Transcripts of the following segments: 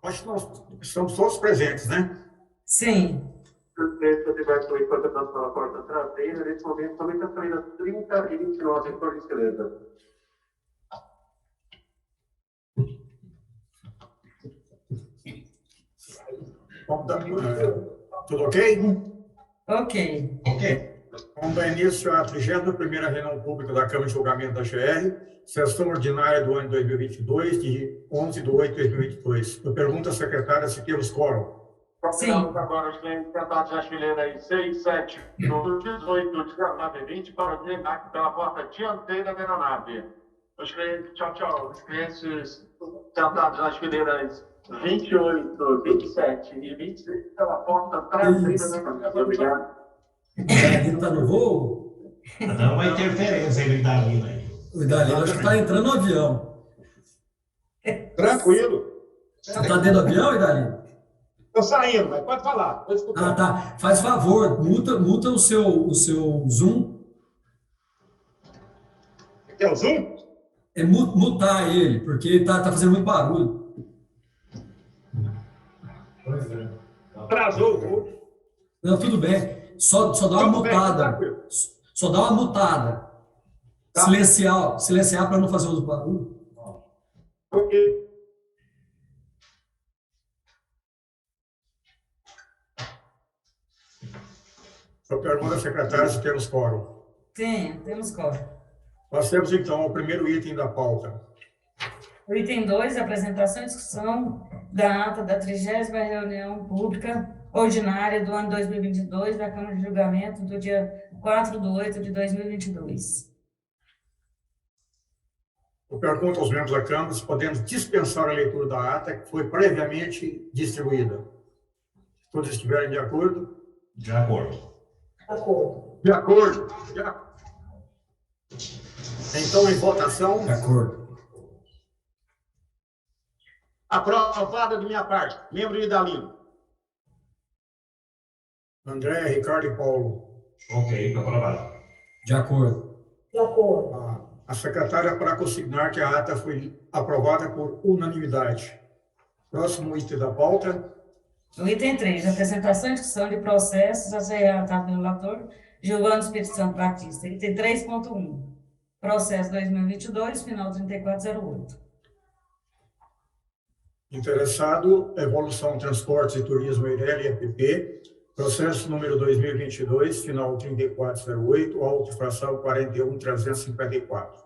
Acho que nós estamos todos presentes, né? Sim. Presidente, ele vai por enquanto pela porta traseira. Nesse momento, também está saindo 30 e 29, por gentileza. Tudo ok? Ok. Vamos dar início à 31ª reunião pública da Câmara de Julgamento da GR, sessão ordinária do ano 2022, de 11 de 8 de 2022. Eu pergunto à secretária se temos quórum. Convidamos agora os clientes sentados nas fileiras 6, 7, 18, 19 e 20 para o embarque pela porta dianteira da aeronave. Os clientes, tchau. Os clientes sentados nas fileiras 28, 27 e 26 pela porta traseira da aeronave. Obrigado. Ele está no voo? Tá dando uma interferência aí do Idalino aí. O Idalino acho que está entrando no avião. Tranquilo. Você está dentro do avião, Idalino? Estou saindo, mas pode falar. Pode escutar. Ah, tá. Faz favor, muta o seu Zoom. É o Zoom? É mutar ele, porque ele está fazendo muito barulho. Atrasou o voo. Não, tudo bem. Só dá uma mutada. Só dá uma mutada. Tá. Silenciar para não fazer outro barulho. Ok. Eu pergunto à secretária se temos quórum. Temos quórum. Nós temos, então, o primeiro item da pauta. O item 2, apresentação e discussão da ata da 30ª reunião pública ordinária do ano 2022 da Câmara de Julgamento do dia 4 de 8 de 2022. Eu pergunto aos membros da Câmara se podemos dispensar a leitura da ata que foi previamente distribuída. Se todos estiverem de acordo? De acordo. De acordo. Então, em votação. De acordo. Aprovada de minha parte. Membro Idalino. André, Ricardo e Paulo. Ok, está aprovado. De acordo. A secretária para consignar que a ata foi aprovada por unanimidade. Próximo item da pauta. O item 3, apresentação e discussão de processos a ser relatado pelo relator Giovanni Espírito Santo Batista. Item 3.1, processo 2022, final 3408. Interessado, Evolução Transportes e Turismo Eireli, EPP, processo número 2022, final 3408, auto-infração 41.354.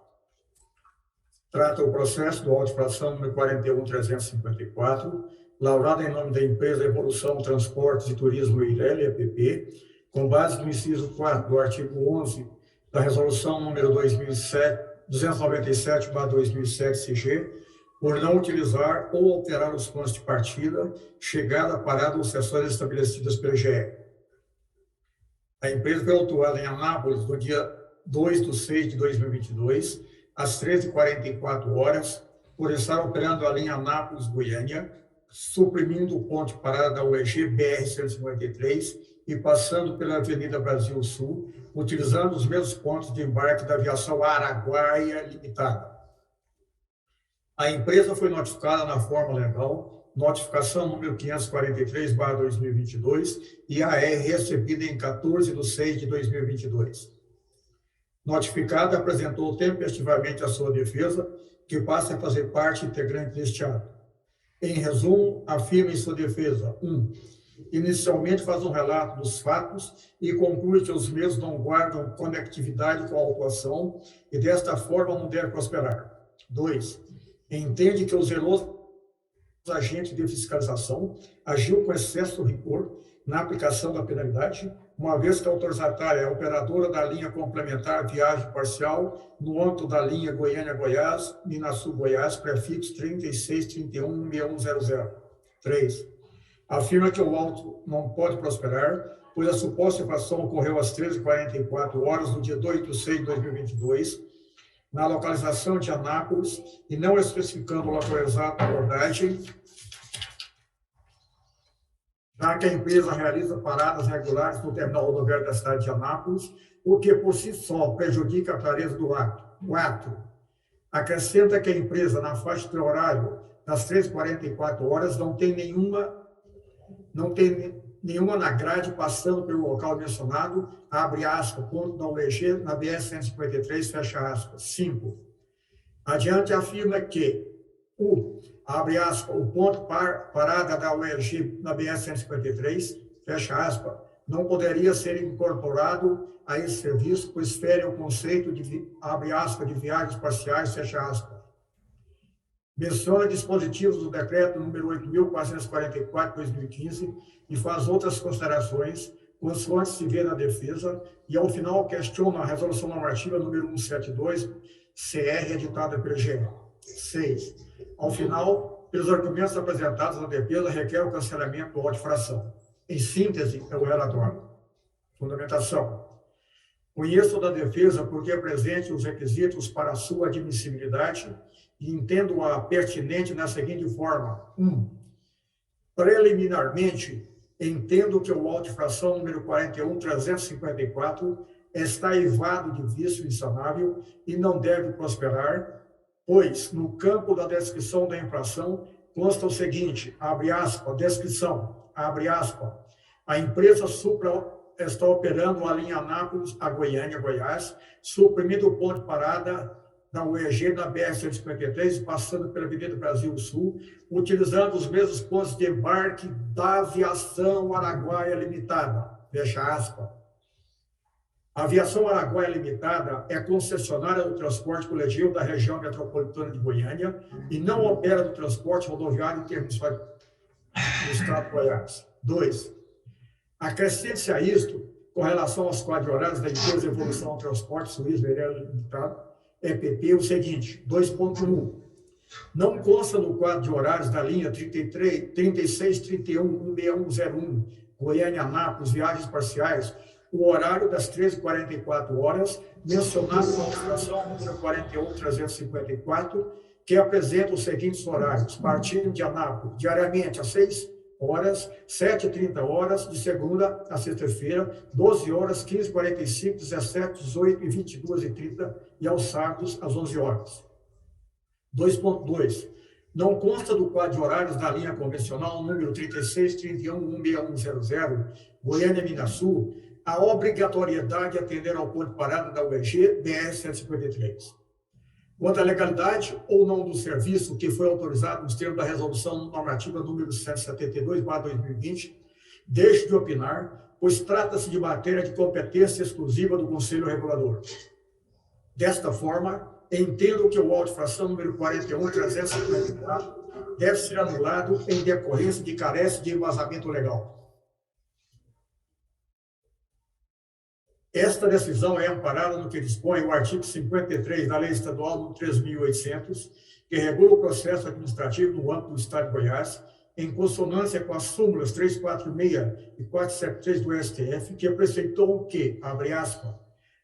Trata o processo do auto-infração número 41.354, lavrado em nome da empresa Evolução Transportes e Turismo Eireli, EPP, com base no inciso 4 do artigo 11 da resolução número 297/2007 CG, por não utilizar ou alterar os pontos de partida, chegada, parada ou sessões estabelecidas pela GE. A empresa foi autuada em Anápolis no dia 2 de 6 de 2022, às 13h44, por estar operando a linha Anápolis-Goiânia, suprimindo o ponto de parada da UEG BR-153 e passando pela Avenida Brasil Sul, utilizando os mesmos pontos de embarque da aviação Araguaia Limitada. A empresa foi notificada na forma legal, notificação número 543/2022, e AR recebida em 14 de 6 de 2022. Notificada apresentou tempestivamente a sua defesa, que passa a fazer parte integrante deste ato. Em resumo, afirma em sua defesa: 1. Inicialmente faz um relato dos fatos e conclui que os mesmos não guardam conectividade com a autuação e, desta forma, não deve prosperar. 2. Entende que o zeloso agente de fiscalização agiu com excesso de rigor na aplicação da penalidade, uma vez que a autorizatária é a operadora da linha complementar viagem parcial no âmbito da linha Goiânia-Goiás, Minasul-Goiás, prefixo 36316100. 3. Afirma que o auto não pode prosperar, pois a suposta infração ocorreu às 13h44 do dia 2 de 6 de 2022, na localização de Anápolis, e não especificando o local exato da abordagem, já que a empresa realiza paradas regulares no terminal rodoviário da cidade de Anápolis, o que por si só prejudica a clareza do ato. 4. Acrescenta que a empresa, na faixa de horário das 13h44, não tem nenhuma na grade passando pelo local mencionado, abre aspas, ponto da UEG, na BR-153, fecha aspas. 5. Adiante afirma que abre aspas, o ponto parada da UEG na BR-153, fecha aspas, não poderia ser incorporado a esse serviço, pois fere o conceito de, abre aspas, de viagens parciais, fecha aspas. Menciona dispositivos do decreto número 8.444/2015 e faz outras considerações, consoante se vê na defesa, e ao final questiona a resolução normativa número 172, CR, editada pelo GE. 6. Ao final, pelos argumentos apresentados na defesa, requer o cancelamento do auto de infração. Em síntese, é o relatório. Fundamentação. Conheço da defesa porque apresente os requisitos para a sua admissibilidade e entendo-a pertinente na seguinte forma. 1. Preliminarmente, entendo que o auto de infração número 41.354 está eivado de vício insanável e não deve prosperar, pois, no campo da descrição da infração, consta o seguinte, abre aspas, descrição, abre aspas, a empresa Supra está operando a linha Anápolis a Goiânia, Goiás, suprimindo o ponto de parada da UEG na BR-153, passando pela Avenida Brasil Sul, utilizando os mesmos pontos de embarque da Aviação Araguaia Limitada, fecha aspas. A Aviação Araguaia Limitada é concessionária do transporte coletivo da região metropolitana de Goiânia e não opera do transporte rodoviário intermunicipal do estado de Goiás. 2. Acrescente-se a isto, com relação aos quadros horários da empresa Evolução do Transporte Suíço Limitado, EPP, o seguinte, 2.1. Não consta no quadro de horários da linha 3631-16101, Goiânia-Anápolis, viagens parciais, o horário das 13h44, mencionado na legislação número 41.354, que apresenta os seguintes horários, partindo de Anápolis, diariamente às 6h, 7h30, de segunda a sexta-feira, 12h, 15h45, 17h, 18h, 22h30 e aos sábados às 11h. 2.2. Não consta do quadro de horários da linha convencional número 3631-16100, Goiânia-Minas Sul, a obrigatoriedade de atender ao ponto de parada da UEG BR-153. Quanto à legalidade ou não do serviço que foi autorizado nos termos da resolução normativa número 172/2020, deixo de opinar, pois trata-se de matéria de competência exclusiva do Conselho Regulador. Desta forma, entendo que o auto de infração número 41.354 deve ser anulado em decorrência de carência de embasamento legal. Esta decisão é amparada no que dispõe o artigo 53 da Lei Estadual 3.800, que regula o processo administrativo no âmbito do Estado de Goiás, em consonância com as súmulas 346 e 473 do STF, que preceitou que, abre aspas,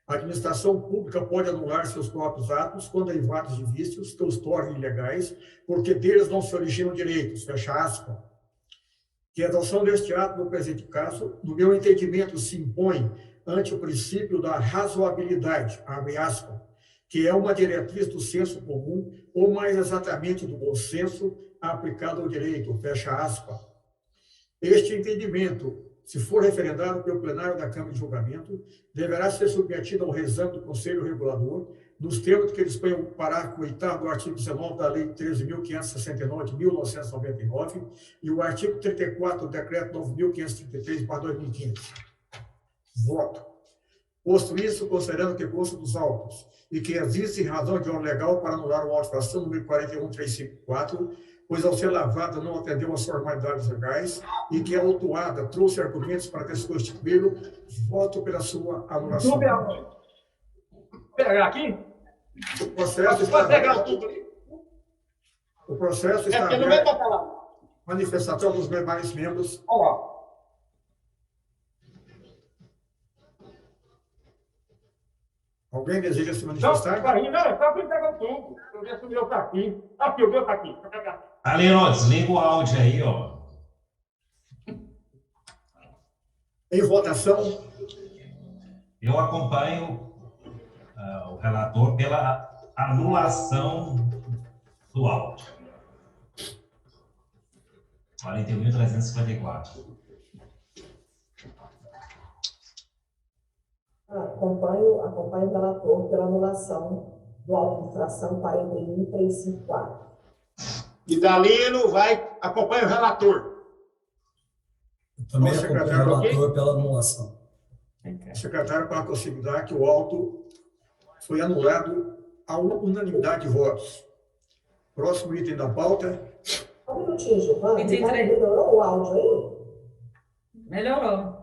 a administração pública pode anular seus próprios atos quando derivados de vícios que os tornem ilegais, porque deles não se originam direitos, fecha aspas. Que a adoção deste ato, no presente caso, no meu entendimento, se impõe ante o princípio da razoabilidade, abre aspas, que é uma diretriz do senso comum, ou mais exatamente do bom senso, aplicado ao direito, fecha aspas. Este entendimento, se for referendado pelo plenário da Câmara de Julgamento, deverá ser submetido ao reexame do Conselho Regulador, nos termos que dispõe o parágrafo 8º do artigo 19 da Lei 13.569 de 1999 e o artigo 34 do Decreto 9.533/2015. Voto. Posto isso, considerando que consta dos autos e que existe razão de ordem legal para anular o auto de infração número 41.354, pois ao ser lavada não atendeu às formalidades legais e que a autuada trouxe argumentos para desconstituí-lo, voto pela sua anulação. Pegar aqui? O processo está aberto. O processo está aberto. Manifestação dos demais membros. Olá. Alguém deseja se manifestar? Não, está pegando tudo. Eu ver se o meu está aqui. Aqui, o meu está aqui. Ali, ó, desliga o áudio aí, ó. Em votação. Eu acompanho o relator pela anulação do áudio. 41.354. Acompanho o relator pela anulação do auto de infração 41.354. Idalino acompanha o relator. Eu também Nossa, acompanho o secretário, relator pela anulação. Secretário, para considerar que o auto foi anulado à unanimidade de votos. Próximo item da pauta. Um minutinho, Giovana. Item 3. Melhorou o áudio aí? Melhorou.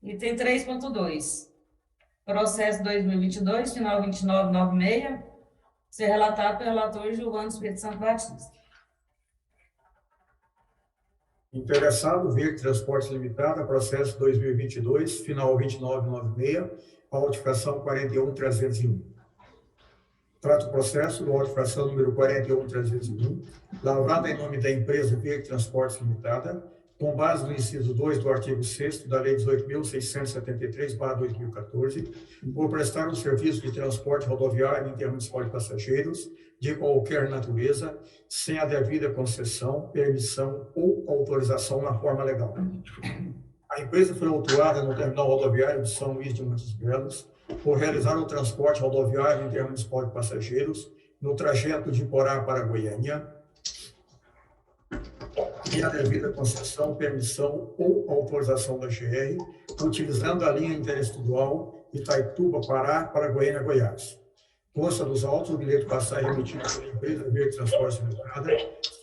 Item 3.2. Processo 2022, final 2996, ser relatado pelo relator Giovana Espírito Santo Batista. Interessado, Verde Transportes Limitada, processo 2022, final 2996, auto-infração 41.301. Trata o processo do auto-infração número 41.301, lavrada em nome da empresa Verde Transportes Limitada, com base no inciso 2 do artigo 6º da Lei 18.673/2014, por prestar um serviço de transporte rodoviário intermunicipal de passageiros de qualquer natureza, sem a devida concessão, permissão ou autorização na forma legal. A empresa foi autuada no terminal rodoviário de São Luís de Montes Belos por realizar o transporte rodoviário intermunicipal de passageiros no trajeto de Porá para Goiânia, e a devida concessão, permissão ou autorização da GR, utilizando a linha interestadual Itaituba-Pará para Goiânia, Goiás. Consta dos autos o bilhete de passagem emitido pela empresa Verde Transportes Limitada,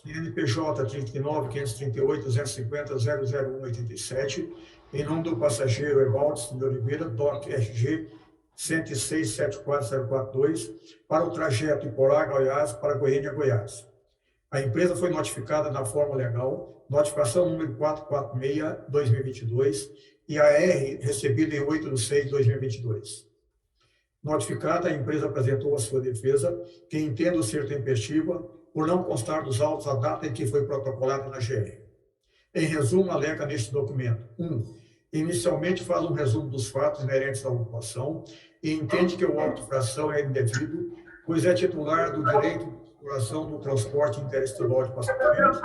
CNPJ 39.538.250.00187, em nome do passageiro Evaldo de Oliveira, DOC RG 106.74042, para o trajeto de Porá, Goiás, para Goiânia, Goiás. A empresa foi notificada na forma legal, notificação número 446/2022, e a R recebida em 8/6/2022. Notificada, a empresa apresentou a sua defesa, que entendo ser tempestiva, por não constar dos autos a data em que foi protocolada na GR. Em resumo, alega neste documento: 1. Inicialmente faz um resumo dos fatos inerentes à ocupação e entende que o auto-infração é indevido, pois é titular do direito de circulação do transporte interestadual de passageiros,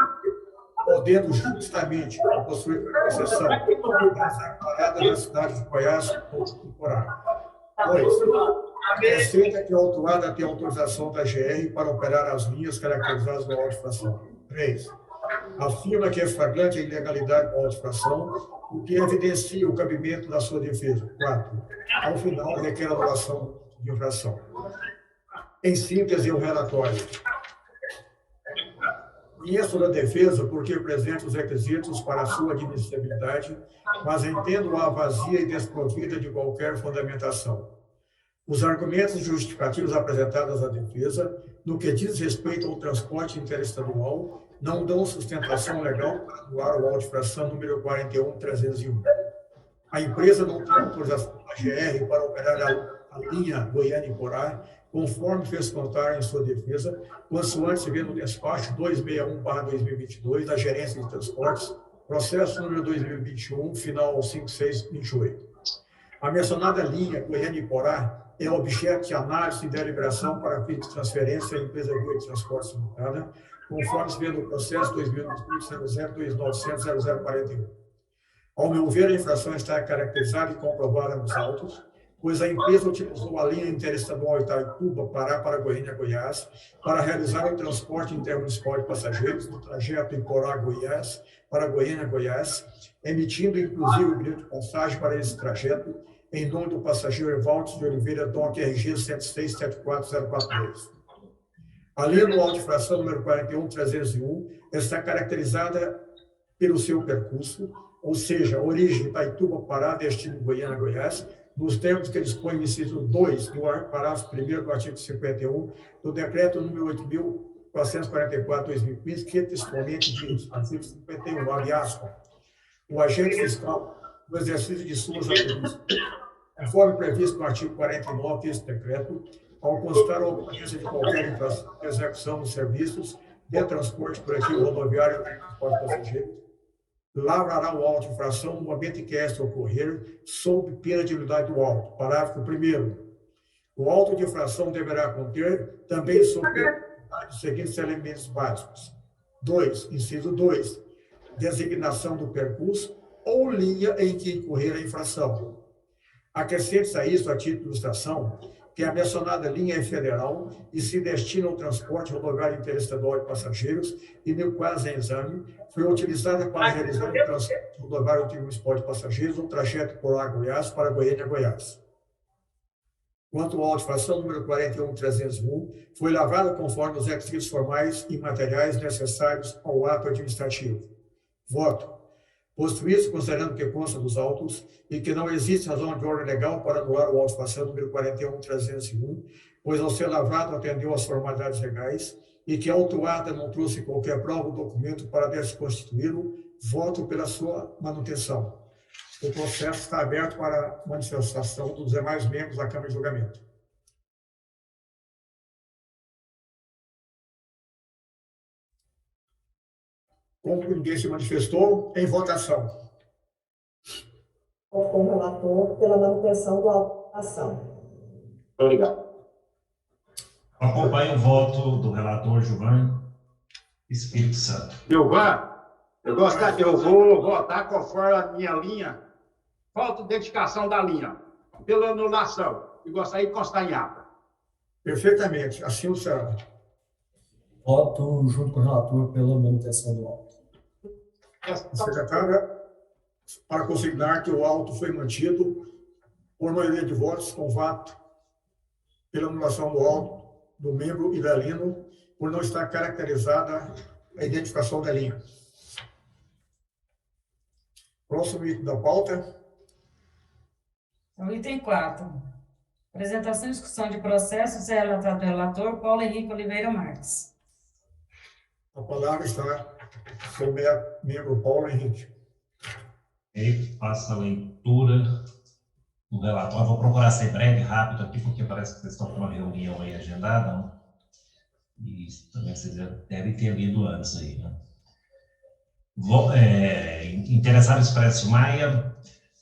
podendo justamente possuir concessão das paradas na cidade de Goiás ou Porá. 2. Aceita que a autuada tem autorização da GR para operar as linhas caracterizadas na auto-infração. 3. Afirma que é flagrante a ilegalidade da auto-infração, o que evidencia o cabimento da sua defesa. 4. Ao final, requer anulação de infração. Em síntese, o relatório. Conheço da defesa porque apresento os requisitos para a sua admissibilidade, mas entendo-a vazia e desprovida de qualquer fundamentação. Os argumentos justificativos apresentados à defesa, no que diz respeito ao transporte interestadual, não dão sustentação legal para anular o auto-infração número 41.301. A empresa não tem autorização da GR para operar a linha Goiânia-Porá, conforme fez constar em sua defesa, consoante se vê no despacho 261/2022 da Gerência de Transportes, processo número 2021, final 5628. A mencionada linha Goiânia-Porá é objeto de análise e deliberação para fim de transferência à empresa Verde Transportes Limitada, conforme se vê no processo 2021-002900-0041. Ao meu ver, a infração está caracterizada e comprovada nos autos, pois a empresa utilizou a linha interestadual Itaituba-Pará para Goiânia, Goiás, para realizar o transporte intermunicipal de passageiros no trajeto em Porá, Goiás, para Goiânia, Goiás, emitindo inclusive o bilhete de passagem para esse trajeto, em nome do passageiro Evaldo de Oliveira, DOC RG 106.74042. A linha do auto-infração número 41.301 está caracterizada pelo seu percurso, ou seja, origem Itaituba-Pará, destino Goiânia, Goiás, nos termos que dispõe o inciso 2 do parágrafo 1º do artigo 51 do decreto número 8.444/2015, que textualmente diz, artigo 51, abre aspas, o agente fiscal, no exercício de suas atribuições, conforme previsto no artigo 49 deste decreto, ao constar a ocorrência de qualquer infração de execução dos serviços de transporte coletivo rodoviário e transporte passageiro, lavrará o auto de infração no momento em que esta ocorrer, sob pena de nulidade do auto. Parágrafo 1º. O auto de infração deverá conter também, sob pena de nulidade, os seguintes elementos básicos: 2. Inciso 2. Designação do percurso ou linha em que incorrer a infração. Acrescente-se a isso, a título de ilustração, que a mencionada linha é federal e se destina ao transporte rodoviário interestadual de passageiros e, no caso em exame, foi utilizada para realizar o transporte rodoviário intermunicipal de passageiros no trajeto por lá Goiás para Goiânia, Goiás. Quanto à auto-infração número 41.301, foi lavada conforme os requisitos formais e materiais necessários ao ato administrativo. Voto. Posto isso, considerando que consta dos autos e que não existe razão de ordem legal para anular o auto-infração número 41.301, pois ao ser lavrado atendeu às formalidades legais e que a autuada não trouxe qualquer prova ou documento para desconstituí-lo, voto pela sua manutenção. O processo está aberto para manifestação dos demais membros da Câmara de Julgamento. Como ninguém se manifestou, em votação. Com o relator pela manutenção do auto de infração. Obrigado. Acompanho o voto do relator Gilvan Espírito Santo. Gilvan, eu vou votar conforme a minha linha. Falta de identificação da linha. Pela anulação. E gostaria de constar em ata. Perfeitamente, assim o será. Voto junto com o relator pela manutenção do auto. Secretária, para consignar que o auto foi mantido por maioria de votos com voto pela anulação do auto do membro Ivelino, por não estar caracterizada a identificação da linha. Próximo item da pauta. O item 4. Apresentação e discussão de processo, será relatado pelo relator Paulo Henrique Oliveira Marques. A palavra está com o membro Paulo Henrique. E faço a leitura do relatório. Vou procurar ser breve, rápido aqui, porque parece que vocês estão com uma reunião aí agendada, né? E também vocês já devem ter lido antes aí, né? Interessado Expresso Maia,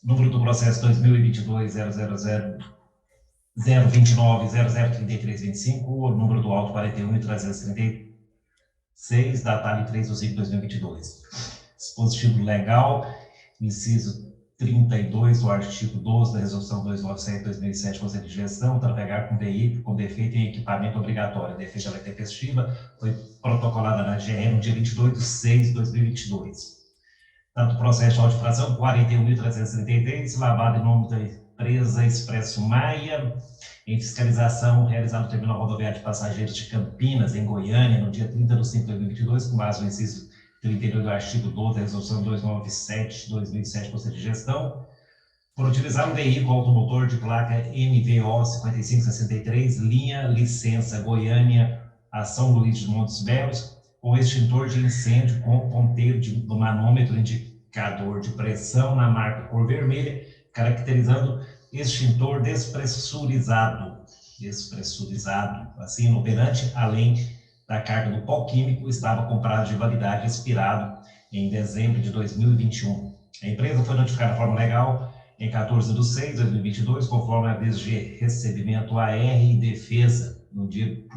número do processo 2022-000-029-003325, o número do auto 41.336, datado em 3/5/2022. Dispositivo legal, inciso 32 do artigo 12 da Resolução 297/2007, Conselho de Gestão, trafegar com veículo com defeito em equipamento obrigatório. Defeito da lei tempestiva foi protocolada na GE no dia 22/6/2022. Tanto o processo de auto-infração 41.333, lavado em nome da empresa Expresso Maia, em fiscalização realizada no terminal rodoviário de passageiros de Campinas, em Goiânia, no dia 30/5/2022, com base no inciso 32 do artigo 12 da Resolução 297/2007, Conselho de Gestão, por utilizar um veículo automotor de placa MVO 5563, linha licença Goiânia a São Luís de Montes Belos, com extintor de incêndio com ponteiro do manômetro indicador de pressão na marca cor vermelha, caracterizando extintor despressurizado, assim inoperante, além da carga do pó químico, estava com prazo de validade expirado em dezembro de 2021. A empresa foi notificada de forma legal em 14/6/2022, conforme a aviso de recebimento AR e defesa,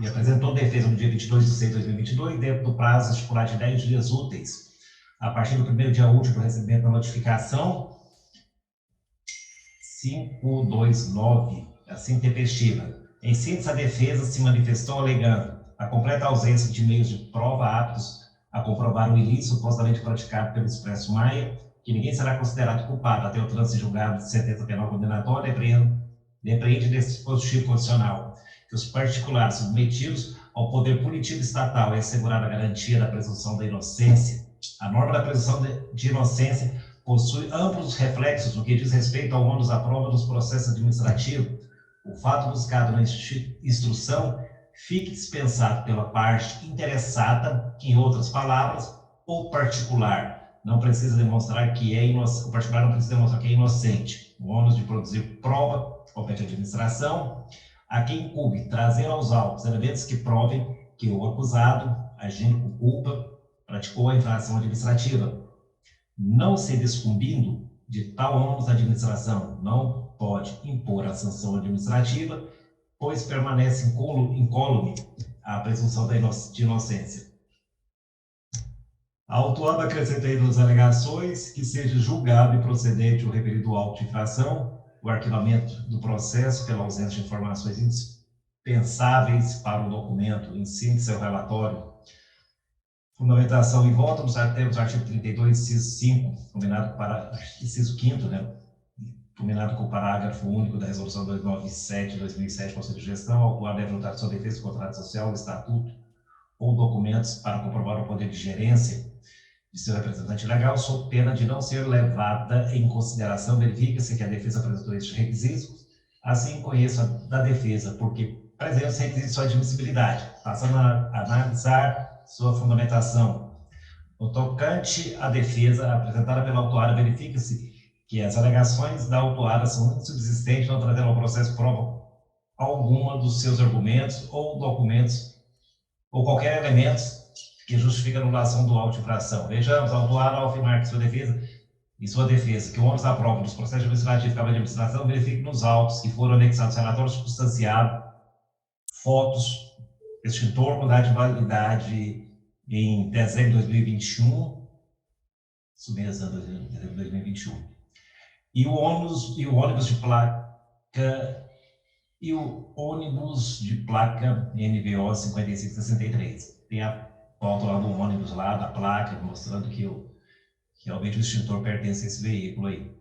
e apresentou defesa no dia 22/6/2022, dentro do prazo estipulado de 10 dias úteis, a partir do primeiro dia útil do recebimento da notificação 529, assim tempestiva. Em síntese, a defesa se manifestou alegando a completa ausência de meios de prova aptos a comprovar o ilícito supostamente praticado pelo Expresso Maia, que ninguém será considerado culpado até o trânsito julgado de sentença penal condenatória, depreende desse dispositivo condicional que os particulares submetidos ao poder punitivo estatal é assegurada a garantia da presunção da inocência. A norma da presunção de inocência possui amplos reflexos no que diz respeito ao ônus da prova dos processos administrativos. O fato buscado na instrução fique dispensado pela parte interessada, que, em outras palavras, o particular não precisa demonstrar que é inocente, o particular não precisa demonstrar que é inocente. O ônus de produzir prova compete à administração, a quem incumbe trazer aos autos elementos que provem que o acusado, agindo com culpa, praticou a infração administrativa. Não se descumbindo de tal ônus da administração, não pode impor a sanção administrativa, pois permanece incólume a presunção de inocência. Autuado, acrescentei nas alegações que seja julgado improcedente o referido auto de infração, o arquivamento do processo pela ausência de informações indispensáveis para o documento, em síntese ao relatório. Fundamentação e voto nos termos do artigo 32, inciso 5, combinado para inciso 5º, né? Combinado com o parágrafo único da Resolução 297/2007, Conselho de Gestão, ao qual deve lutar sua defesa do contrato social, o estatuto ou documentos para comprovar o poder de gerência de seu representante legal, sob pena de não ser levada em consideração. Verifica-se que a defesa apresentou estes requisitos, assim conheço da defesa, porque apresenta os requisitos de sua admissibilidade, passando a analisar sua fundamentação. No tocante à defesa apresentada pela autuada, verifica-se que as alegações da autuada são insubsistentes, não trazendo ao processo prova alguma dos seus argumentos ou documentos ou qualquer elemento que justifique a anulação do auto de infração. Vejamos, a autuada, ao afirmar que sua defesa, que o ônus da prova dos processos administrativos de administração, verifique nos autos que foram anexados ao relatório circunstanciado fotos, extintor com data de validade em dezembro de 2021, isso mesmo, dezembro de 2021, e o ônibus de placa NVO 5563. Tem a foto lá do ônibus, lá da placa, mostrando que realmente o extintor pertence a esse veículo aí.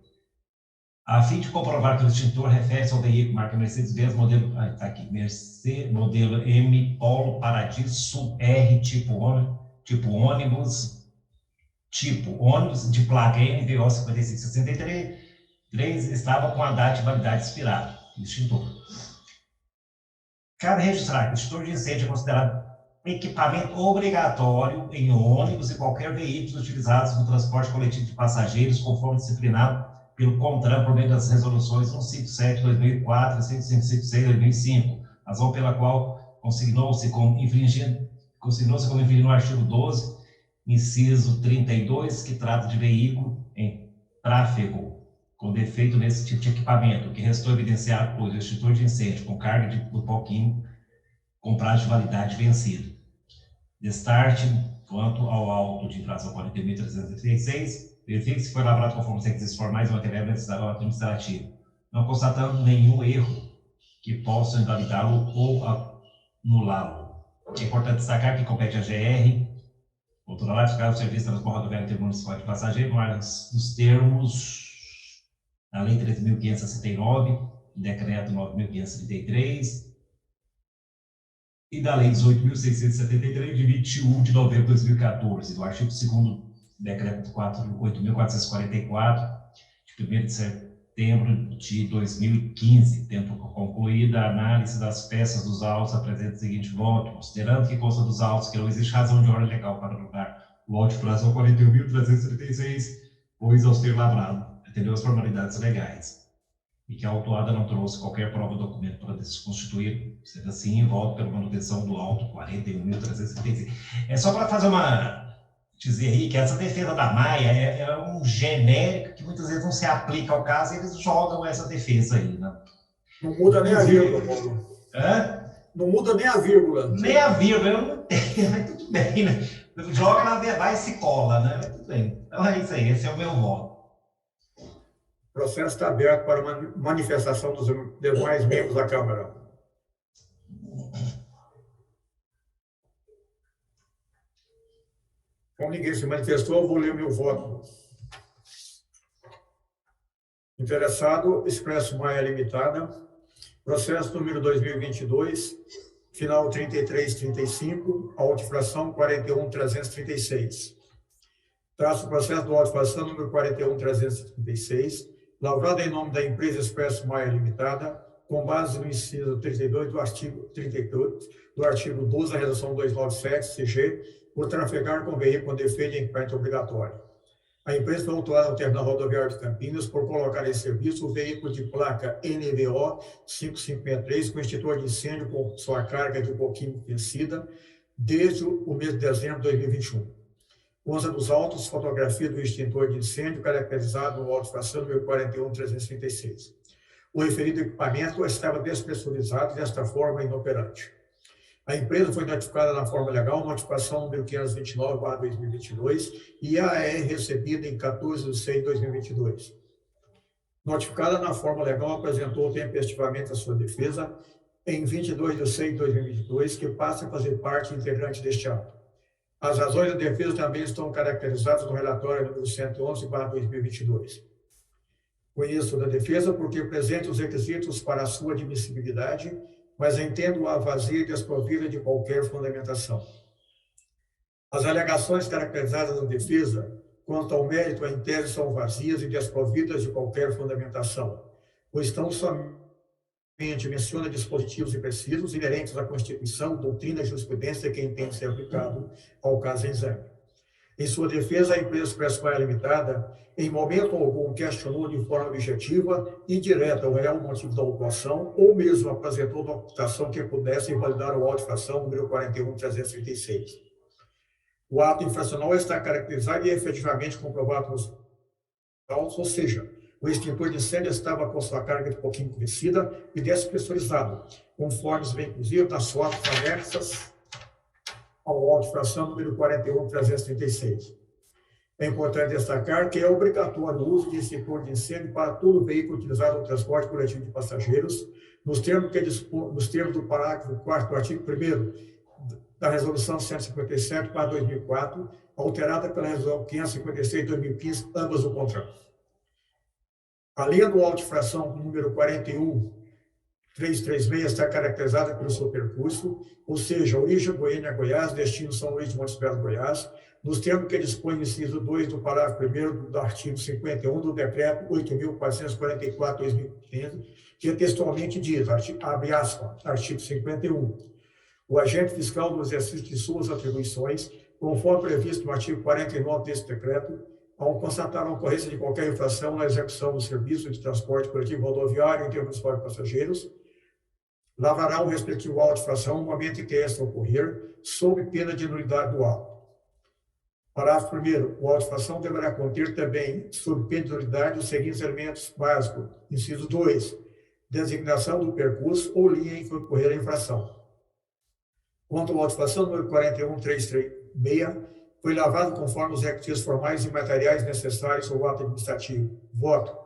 A fim de comprovar que o extintor refere-se ao veículo marca Mercedes-Benz modelo, modelo M Polo Paradiso R tipo ônibus de placa NVO 5563, estava com a data de validade expirada, extintor. Cabe registrar que o extintor de incêndio é considerado equipamento obrigatório em ônibus e qualquer veículo utilizados no transporte coletivo de passageiros, conforme disciplinado pelo CONTRAN por meio das resoluções 157/2004 e 155/2005, razão pela qual consignou-se como infringindo o artigo 12, inciso 32, que trata de veículo em tráfego com defeito nesse tipo de equipamento, que restou evidenciar, pois, o extintor de incêndio com carga do pó químico com prazo de validade vencido. Destarte quanto ao auto de infração 40.336, verifique se foi lavrado conforme os requisitos formais ou material administrativo, não constatando nenhum erro que possa invalidá-lo ou anulá-lo. É importante destacar que compete à GR, controlar fiscal do serviço de transporte rodoviário intermunicipal de passageiro, mas nos termos da Lei 13.569, Decreto 9.533 e da Lei 18.673, de 21 de novembro de 2014, do artigo 2º Decreto 8.444, de 1º de setembro de 2015, tendo concluída a análise das peças dos autos, apresenta o seguinte voto: considerando que consta dos autos que não existe razão de ordem legal para anular o auto de infração 41.336, pois, ao ser lavrado, atendeu as formalidades legais, e que a autuada não trouxe qualquer prova ou documento para desconstituir, sendo assim, voto pela manutenção do auto 41.336. É só para fazer dizer aí que essa defesa da Maia é um genérico que muitas vezes não se aplica ao caso e eles jogam essa defesa aí, né? Não muda nem a vírgula, Paulo. Hã? Não muda nem a vírgula. Nem a vírgula, eu não tenho, mas tudo bem, né? Joga na verdade e se cola, né? Mas tudo bem. Então é isso aí, esse é o meu voto. O processo está aberto para manifestação dos demais membros da Câmara. Como ninguém se manifestou, eu vou ler o meu voto. Interessado, Expresso Maia Limitada, processo número 2022, final 3335, auto-infração 41.336. Traço o processo do auto-infração número 41.336, lavrado em nome da empresa Expresso Maia Limitada, com base no inciso 32 do artigo 32, do artigo 12 da Resolução 297, CG, por trafegar com veículo com defeito de equipamento obrigatório. A empresa foi autuada no terminal rodoviário de Campinas por colocar em serviço o veículo de placa NVO 5563 com extintor de incêndio com sua carga de pó químico vencida desde o mês de dezembro de 2021. Consta dos autos fotografia do extintor de incêndio caracterizado no auto-infração número 41.336. O referido equipamento estava despressurizado e desta forma inoperante. A empresa foi notificada na forma legal, notificação número 529/2022, e a é recebida em 14/6/2022. Notificada na forma legal, apresentou tempestivamente a sua defesa em 22/6/2022, que passa a fazer parte integrante deste ato. As razões da defesa também estão caracterizadas no relatório número 111/2022. Conheço da defesa porque presente os requisitos para a sua admissibilidade, mas entendo-a vazia e desprovida de qualquer fundamentação. As alegações caracterizadas na defesa, quanto ao mérito, em tese, são vazias e desprovidas de qualquer fundamentação, pois estão somente menciona dispositivos imprecisos inerentes à Constituição, doutrina e jurisprudência que entende ser aplicado ao caso em exame. Em sua defesa, a empresa Expressway Limitada, em momento algum, questionou de forma objetiva e direta o real motivo da autuação, ou mesmo apresentou documentação que pudesse invalidar o auto de infração número 41.336. O ato infracional está caracterizado e efetivamente comprovado nos autos, ou seja, o extintor de incêndio estava com sua carga de pouquinho conhecida e despressurizado, conforme vem inclusive nas fotos anexas ao auto de infração número 41.336. É importante destacar que é obrigatório o uso de extintor de incêndio para todo veículo utilizado no transporte coletivo de passageiros, nos termos do parágrafo 4º do artigo 1º da Resolução 157/2004, alterada pela Resolução 556/2015, ambas o contrário. A linha do auto de infração número 41.336 está caracterizada pelo seu percurso, ou seja, origem Goiânia, Goiás, destino São Luís de Montes Belos, Goiás, nos termos que dispõe o inciso 2 do parágrafo 1º do artigo 51 do decreto 8.444/2015, que textualmente diz, abre aspas, artigo 51, o agente fiscal no exercício de suas atribuições, conforme previsto no artigo 49 deste decreto, ao constatar a ocorrência de qualquer infração na execução do serviço de transporte coletivo rodoviário em termos de passageiros, lavrará o respectivo auto de infração no momento em que esta ocorrer, sob pena de nulidade do auto. Parágrafo 1º. O auto de infração deverá conter também, sob pena de nulidade, os seguintes elementos básicos. Inciso 2. Designação do percurso ou linha em que ocorrer a infração. Quanto ao auto de infração número 41.336, foi lavado conforme os requisitos formais e materiais necessários ao ato administrativo. Voto.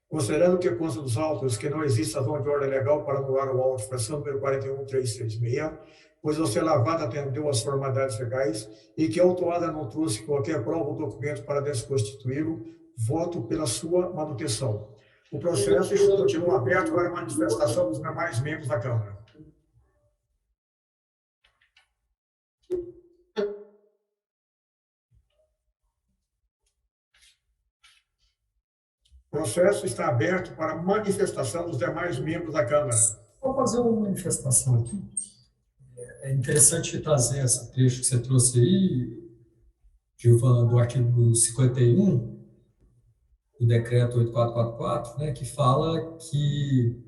Considerando que consta dos autos que não existe razão de ordem legal para anular o auto de infração número 41.336, pois ao ser lavada atendeu às formalidades legais e que a autuada não trouxe qualquer prova ou documento para desconstituí-lo, voto pela sua manutenção. O processo continua aberto para manifestação dos demais membros da Câmara. O processo está aberto para manifestação dos demais membros da Câmara. Vou fazer uma manifestação aqui. É interessante trazer esse trecho que você trouxe aí, Gilvan, do artigo 51 do decreto 8444, né, que fala que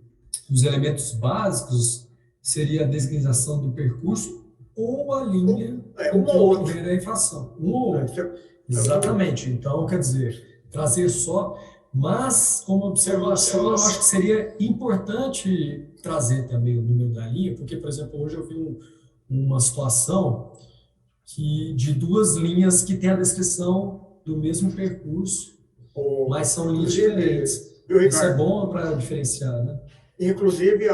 os elementos básicos seria a designação do percurso ou a linha em que ocorrer a infração. Um ou outro. Exatamente. Então, quer dizer, trazer só... Mas, como observação, eu acho que seria importante trazer também o número da linha, porque, por exemplo, hoje eu vi uma situação de duas linhas que têm a descrição do mesmo percurso, mas são linhas diferentes. Isso é bom para diferenciar, né? Inclusive,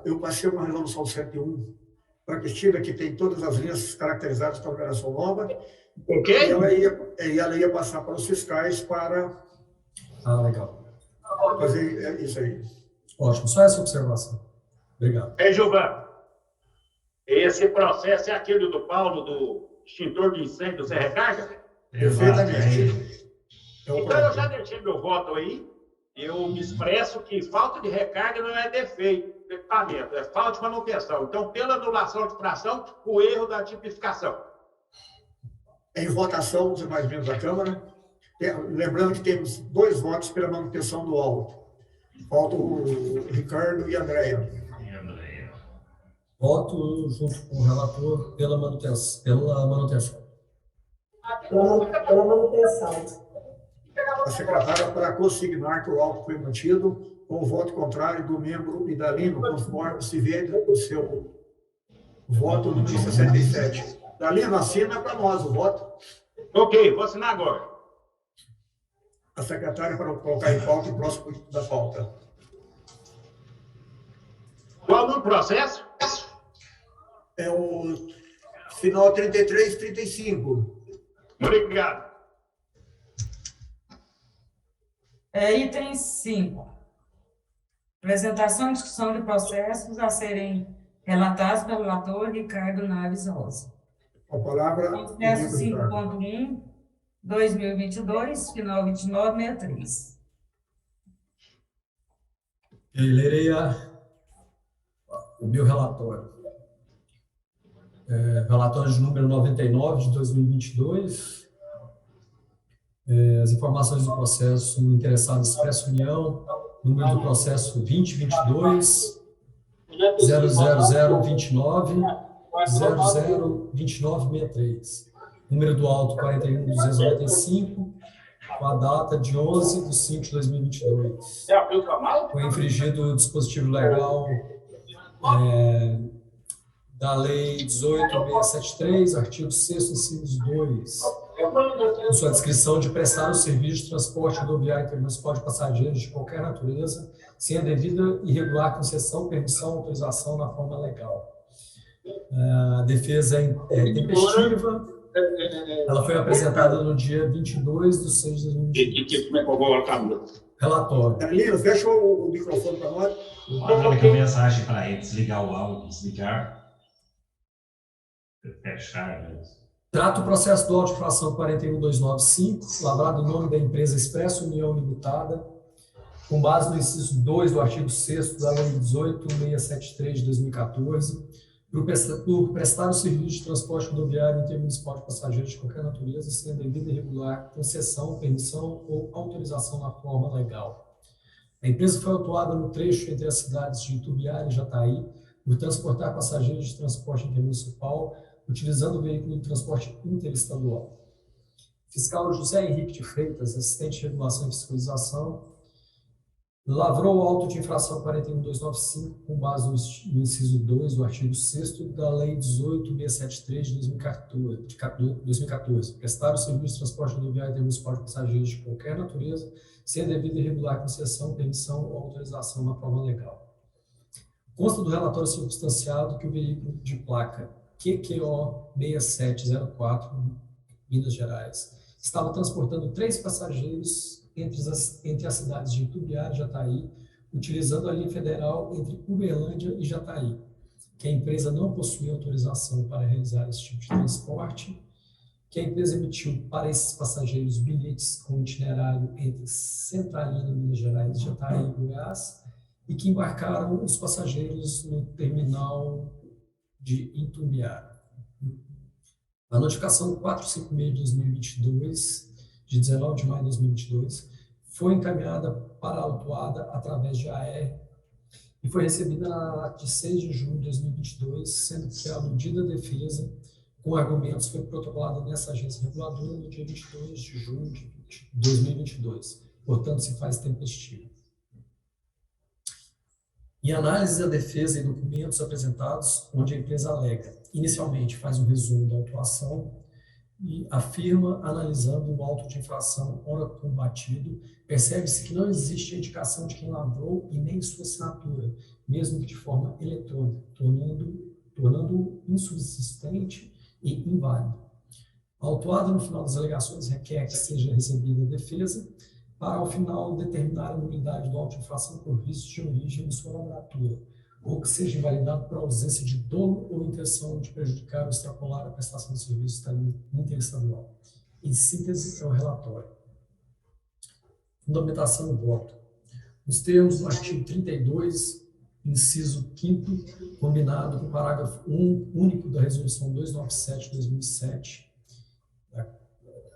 eu passei uma resolução 101 para Cristina, que tem todas as linhas caracterizadas para a numeração nova, Ok? e ela ia passar para os fiscais para... Legal. fazer isso aí. Ótimo, só essa observação. Obrigado. Gilvan, esse processo é aquele do Paulo, do extintor de incêndio, você recarga? Perfeitamente. Então, eu já deixei meu voto aí. Eu me expresso que falta de recarga não é defeito do equipamento, é falta de manutenção. Então, pela anulação de infração, o erro da tipificação. Em votação dos demais membros da Câmara, lembrando que temos 2 votos pela manutenção do auto. Falta o Ricardo e a Andréia. Voto junto com o relator pela manutenção. Pela manutenção. Pela manutenção. A secretária para consignar que o auto foi mantido com o voto contrário do membro Idalino, conforme se vê no seu Voto número 67. Dalino, assina para nós o voto. Ok, vou assinar agora. A secretária para colocar em pauta o próximo item da pauta. Qual o processo? É o final 3335. Obrigado. Item 5. Apresentação e discussão de processos a serem relatados pelo relator Ricardo Naves Rosa. Com a palavra, Processo o membro Ricardo. 5.1, 2022, final 2963. Eu lerei o meu relatório. Relatório de número 99 de 2022. As informações do processo interessado Expresso União, número do processo 2022 00029 002963. Número do auto 41.295, com a data de 11/5/2022. Foi infringido o dispositivo legal da Lei 18.673, artigo 6º, inciso 2, com sua descrição de prestar o serviço de transporte rodoviário intermunicipal de passageiros de qualquer natureza, sem a devida e regular concessão, permissão, autorização na forma legal. A defesa é tempestiva. Ela foi apresentada no dia 22/6/2022. Relatório. Dalino, fecha o microfone para nós. Manda aqui mensagem para ele, desligar o áudio, desligar. Fechar, né? Trata o processo do auto de infração 41295, lavrado em nome da empresa Expresso União Limitada, com base no inciso 2 do artigo 6º da Lei 18.673 de 2014, por prestar o serviço de transporte rodoviário intermunicipal de passageiros de qualquer natureza, sem a devida e regular concessão, permissão ou autorização na forma legal. A empresa foi autuada no trecho entre as cidades de Itubiara e Jataí por transportar passageiros de transporte intermunicipal utilizando o veículo de transporte interestadual. Fiscal José Henrique de Freitas, assistente de regulação e fiscalização, lavrou o auto de infração 41295 com base no inciso 2 do artigo 6º da Lei 18.673 de 2014, prestar o serviço de transporte rodoviário intermunicipal de passageiros de qualquer natureza, sem a devida e regular concessão, permissão ou autorização na forma legal. Consta do relatório circunstanciado que o veículo de placa QQO 6704, Minas Gerais, estava transportando 3 passageiros entre as cidades de Itubiara e Jataí, utilizando a linha federal entre Uberlândia e Jataí, que a empresa não possuía autorização para realizar esse tipo de transporte, que a empresa emitiu para esses passageiros bilhetes com itinerário entre Centralina, Minas Gerais, e Jataí e Goiás, e que embarcaram os passageiros no terminal de Itumbiara. A notificação 456 de 2022, de 19 de maio de 2022, foi encaminhada para a autuada através de AR e foi recebida na ata de 6 de junho de 2022, sendo que a aludida defesa, com argumentos, foi protocolada nessa agência reguladora no dia 22 de junho de 2022. Portanto, se faz tempestivo. Em análise da defesa e documentos apresentados, onde a empresa alega, inicialmente faz um resumo da autuação e afirma, analisando o auto de infração ora combatido, percebe-se que não existe a indicação de quem lavrou e nem sua assinatura, mesmo que de forma eletrônica, tornando-o insubsistente e inválido. A autuada, no final das alegações, requer que seja recebida a defesa, para, ao final, determinar a nulidade do auto de infração por vício de origem de sua laboratura, ou que seja invalidado por ausência de dolo ou intenção de prejudicar ou extrapolar a prestação de serviço interestadual. Em síntese, é o relatório. Fundamentação do voto. Nos termos do artigo 32, inciso 5º, combinado com o parágrafo único da Resolução 297 de 2007,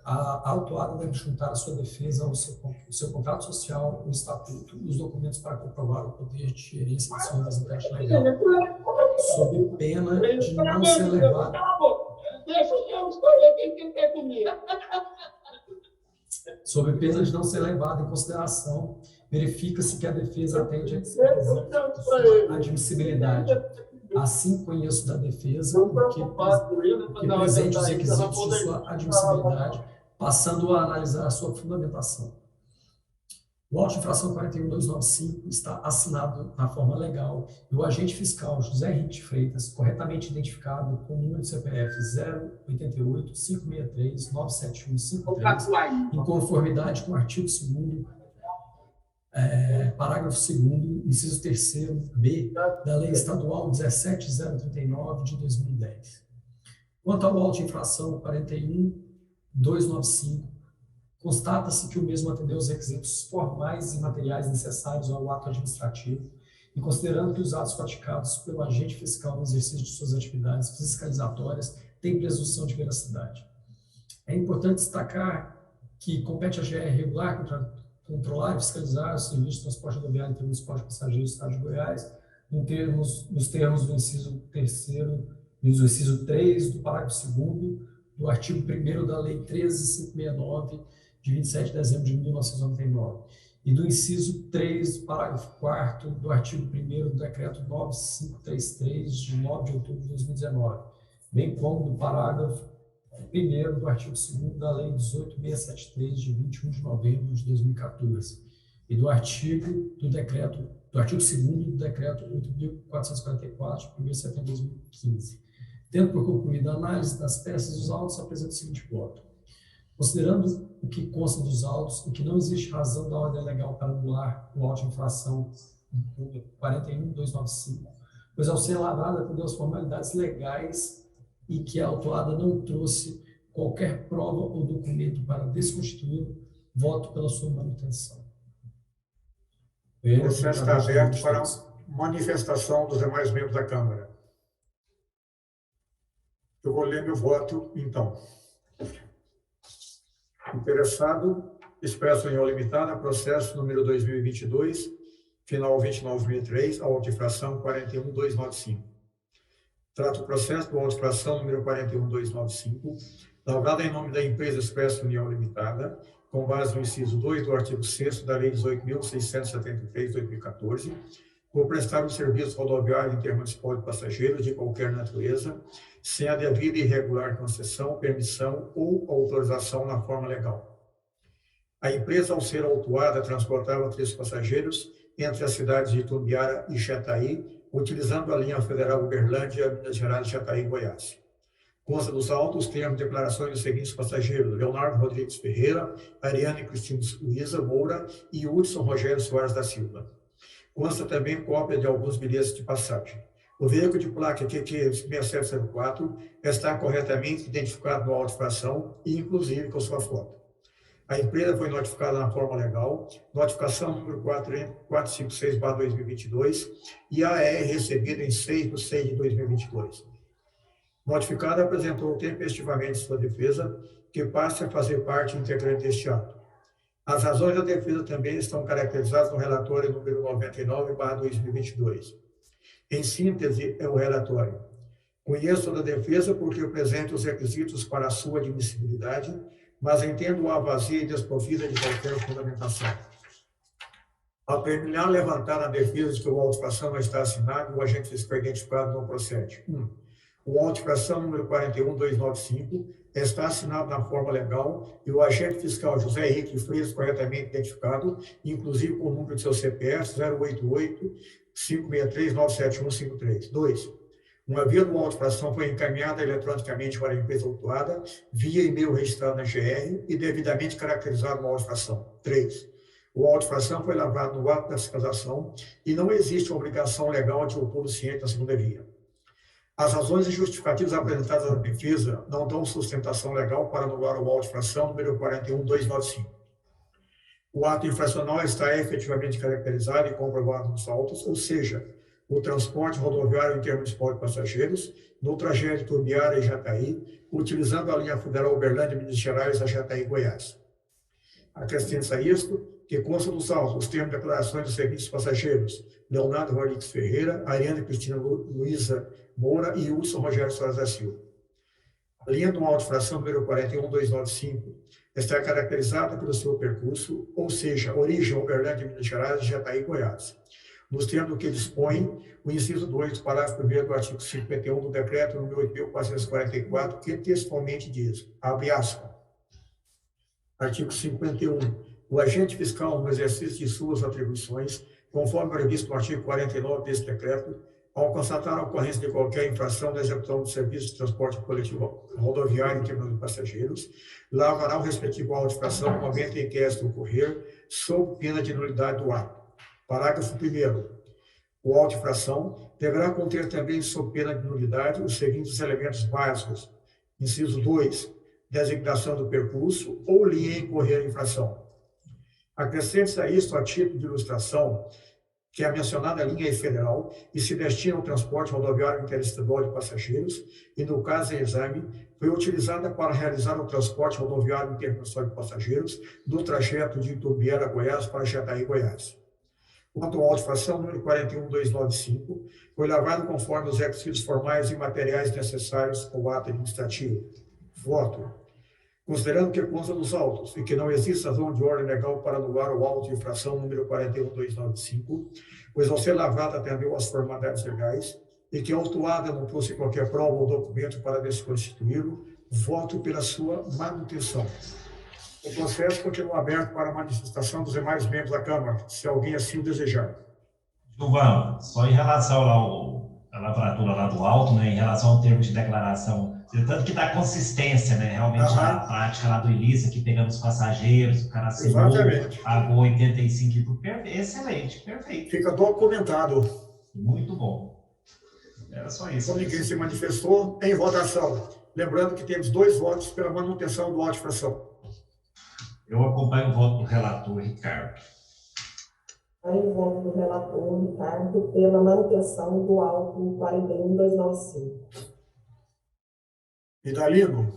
a autuada deve juntar a sua defesa ao seu contrato social, o estatuto e os documentos para comprovar o poder de gerência de seu representante legal, sob pena de não ser levado. Deixa eu escolher quem quer comigo. Sob pena de não ser levado em consideração, verifica-se que a defesa atende à admissibilidade Assim conheço da defesa Estou o preocupado com ele, que presente os requisitos de sua admissibilidade, passando a analisar a sua fundamentação. O auto de infração 41295 está assinado na forma legal e o agente fiscal José Henrique de Freitas, corretamente identificado com o número de CPF 088 563 971 53, em conformidade com o artigo 2º, parágrafo 2º, inciso 3º-B da Lei Estadual 17039 de 2010. Quanto ao auto de infração 41295, constata-se que o mesmo atendeu os requisitos formais e materiais necessários ao ato administrativo e considerando que os atos praticados pelo agente fiscal no exercício de suas atividades fiscalizatórias têm presunção de veracidade. É importante destacar que compete à GR regular, controlar e fiscalizar o serviço de transporte rodoviário intermunicipal de passageiros do Estado de Goiás, nos termos do inciso 3º, do inciso 3 do parágrafo 2º do artigo 1º da Lei 13.569, de 27 de dezembro de 1999, e do inciso 3, parágrafo 4º do artigo 1º do Decreto 9533, de 9 de outubro de 2019, bem como do parágrafo 1º do artigo 2º da Lei 18673, de 21 de novembro de 2014, e do artigo 2º do Decreto 8.444, de 1º de setembro de 2015. Tendo por concluída a análise das peças dos autos, apresento o seguinte voto. Considerando o que consta dos autos e que não existe razão da ordem legal para anular o auto de infração 41295, pois ao ser lavrada atendeu às formalidades legais e que a autuada não trouxe qualquer prova ou documento para desconstituí-lo, voto pela sua manutenção. O processo está aberto para manifestação dos demais membros da Câmara. Eu vou ler meu voto, então. Interessado, expresso em limitada, processo número 2022, final 29.003, auto de infração 41295. Trato o processo do auto de infração número 41295, lavrado em nome da empresa Expresso União Limitada, com base no inciso 2 do artigo 6º da Lei 18.673, de 2014, por prestar um serviço rodoviário intermunicipal de passageiros de qualquer natureza, sem a devida e irregular concessão, permissão ou autorização na forma legal. A empresa, ao ser autuada, transportava 3 passageiros entre as cidades de Itumbiara e Jataí, utilizando a linha federal Uberlândia, Minas Gerais, Jataí e Goiás. Consta dos autos termos de declarações dos seguintes passageiros: Leonardo Rodrigues Ferreira, Ariane Cristina Luiza Moura e Hudson Rogério Soares da Silva. Consta também cópia de alguns bilhetes de passagem. O veículo de placa QQ 6704 está corretamente identificado no auto de infração e, inclusive, com sua foto. A empresa foi notificada na forma legal, notificação número 456/2022 e AR recebida em 6/6 de 2022. Notificada apresentou tempestivamente sua defesa, que passa a fazer parte integrante deste ato. As razões da defesa também estão caracterizadas no relatório número 99/2022. Em síntese, é o relatório. Conheço da defesa porque apresento os requisitos para a sua admissibilidade, mas entendo-a vazia e desprovida de qualquer fundamentação. A preliminar levantar na defesa de que o auto de infração não está assinado, o agente fiscal identificado não procede. 1. O auto de infração número 41295 está assinado na forma legal e o agente fiscal José Henrique Freitas corretamente identificado, inclusive com o número de seu CPF 088 563 971 53. 2. Uma via do auto de infração foi encaminhada eletronicamente para a empresa autuada via e-mail registrado na GR e devidamente caracterizado no auto de infração. 3. O auto de infração foi lavrado no ato da fiscalização e não existe obrigação legal de opor o ciente na segunda via. As razões e justificativas apresentadas na defesa não dão sustentação legal para anular o auto de infração número 41295. O ato infracional está efetivamente caracterizado e comprovado nos autos, ou seja, o transporte rodoviário intermunicipal de passageiros no trajeto de Itumbiara e Jataí, utilizando a linha federal Uberlândia, Minas Gerais, a Jataí, Goiás. Acrescenta-se a isto que consta dos autos os termos de declarações dos seguintes passageiros: Leonardo Rodrigues Ferreira, Ariane Cristina Luiza Moura e Hudson Rogério Soares da Silva. A linha do auto de infração número 41295 está caracterizada pelo seu percurso, ou seja, origem Uberlândia, Minas Gerais e Jataí, Goiás. nos termos do que dispõe o inciso 2 do parágrafo 1º do artigo 51 do decreto número 8.444, que textualmente diz, abre aspas, artigo 51, o agente fiscal, no exercício de suas atribuições, conforme previsto no artigo 49 deste decreto, ao constatar a ocorrência de qualquer infração na execução do serviço de transporte coletivo rodoviário em termos de passageiros, lavrará o respectivo auto de infração no momento em que esta ocorrer, sob pena de nulidade do ato. Parágrafo 1º. O auto de infração deverá conter também, sob pena de nulidade, os seguintes elementos básicos. Inciso 2, designação do percurso ou linha em correr a infração. Acrescente-se a isto, a título de ilustração, que a mencionada linha é federal e se destina ao transporte rodoviário interestadual de passageiros e, no caso em exame, foi utilizada para realizar o transporte rodoviário internacional de passageiros no trajeto de Itumbiara, Goiás, para Jataí, Goiás. Quanto à auto-infração número 41295, foi lavrado conforme os requisitos formais e materiais necessários ao ato administrativo. Voto. Considerando que consta dos autos e que não existe razão de ordem legal para anular o auto de infração número 41295, pois ao ser lavrado atendeu às formalidades legais e que a autuada não trouxe qualquer prova ou documento para desconstituí-lo, voto pela sua manutenção. O processo continua aberto para manifestação dos demais membros da Câmara, se alguém assim o desejar. Gilvan, só em relação lá à lavratura lá do auto, né, em relação ao termo de declaração, tanto que dá consistência, né, realmente na prática lá do Elisa, que pegamos passageiros, o cara assinou, pagou 85 e tudo, excelente, perfeito. Fica documentado. Muito bom. Era só isso. Como ninguém se manifestou, em votação. Lembrando que temos 2 votos pela manutenção do auto de infração. Eu acompanho o voto do relator, Ricardo. Aí o voto do relator, Ricardo, pela manutenção do auto 41295. Idalino.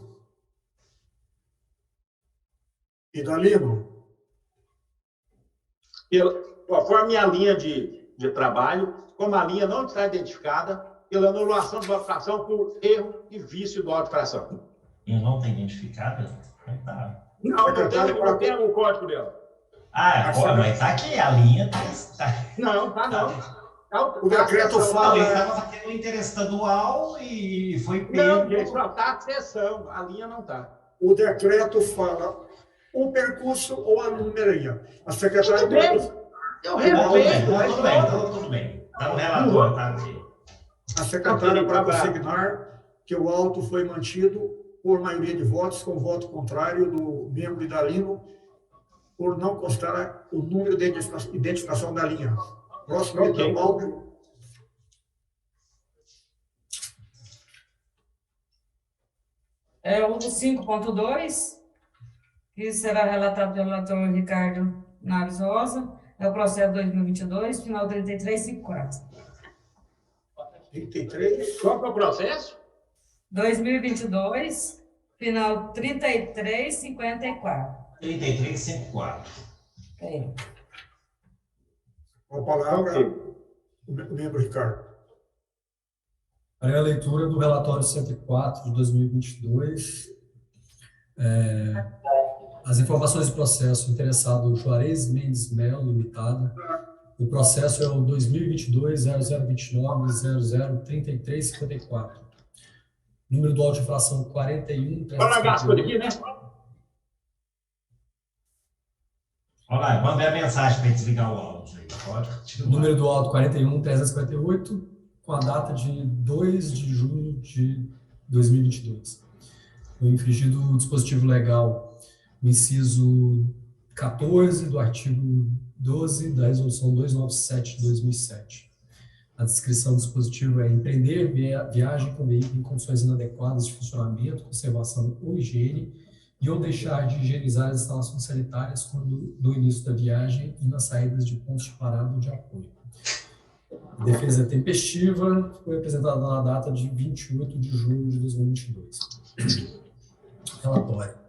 Conforme a minha linha de trabalho, como a linha não está identificada, pela anulação de votação por erro e vício do auto de infração. E não está identificada? Não está. Não tem o código dela. Mas está aqui, a linha está. Não, tá não. O decreto fala. Ele estava fazendo interesse estadual e foi pego. Não, gente, só está a sessão, a linha não está. O decreto fala o percurso ou a numeraria. A secretária. Tudo bem, eu respeito. Tudo bem. Está no relator, está aqui. A secretária para consignar que o auto foi mantido por maioria de votos, com voto contrário do membro Idalino, por não constar o número de identificação da linha. Próximo item, áudio. É o 5.2, que será relatado pelo relator Ricardo Naves Rosa, é o processo 2022, final 3354. 33. Qual que é o processo? 2022, final 3354. 3354. É. Com a palavra, o membro Ricardo. Para a leitura do relatório 104 de 2022, as informações do processo interessado Juarez Mendes Melo, limitada. O processo é o 2022-0029-003354. Número do auto de infração 41. Olha as coisas aqui, né? Olha lá, vamos ver a mensagem para desligar o áudio aí. Pode continuar. Número do auto 41.358, com a data de 2 de junho de 2022. Foi infringido o dispositivo legal, o inciso 14 do artigo 12 da Resolução 297 de 2007. A descrição do dispositivo é empreender viagem com veículo em condições inadequadas de funcionamento, conservação ou higiene, e ou deixar de higienizar as instalações sanitárias quando do início da viagem e nas saídas de pontos de parada ou de apoio. A defesa tempestiva foi apresentada na data de 28 de junho de 2022. Relatório.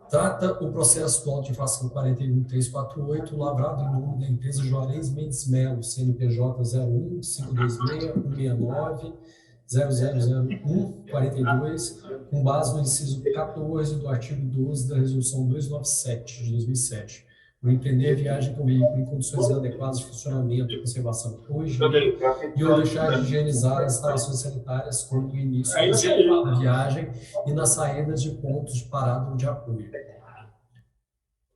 Trata o processo do auto de infração 41348, lavrado em nome da empresa Juarez Mendes Melo, CNPJ 01-526-169-0001-42, com base no inciso 14 do artigo 12 da Resolução 297 de 2007, por empreender viagem com veículo em condições inadequadas de funcionamento e conservação ou higiene, e ou deixar de higienizar as instalações sanitárias quando no início da viagem e nas saídas de pontos de parada ou de apoio.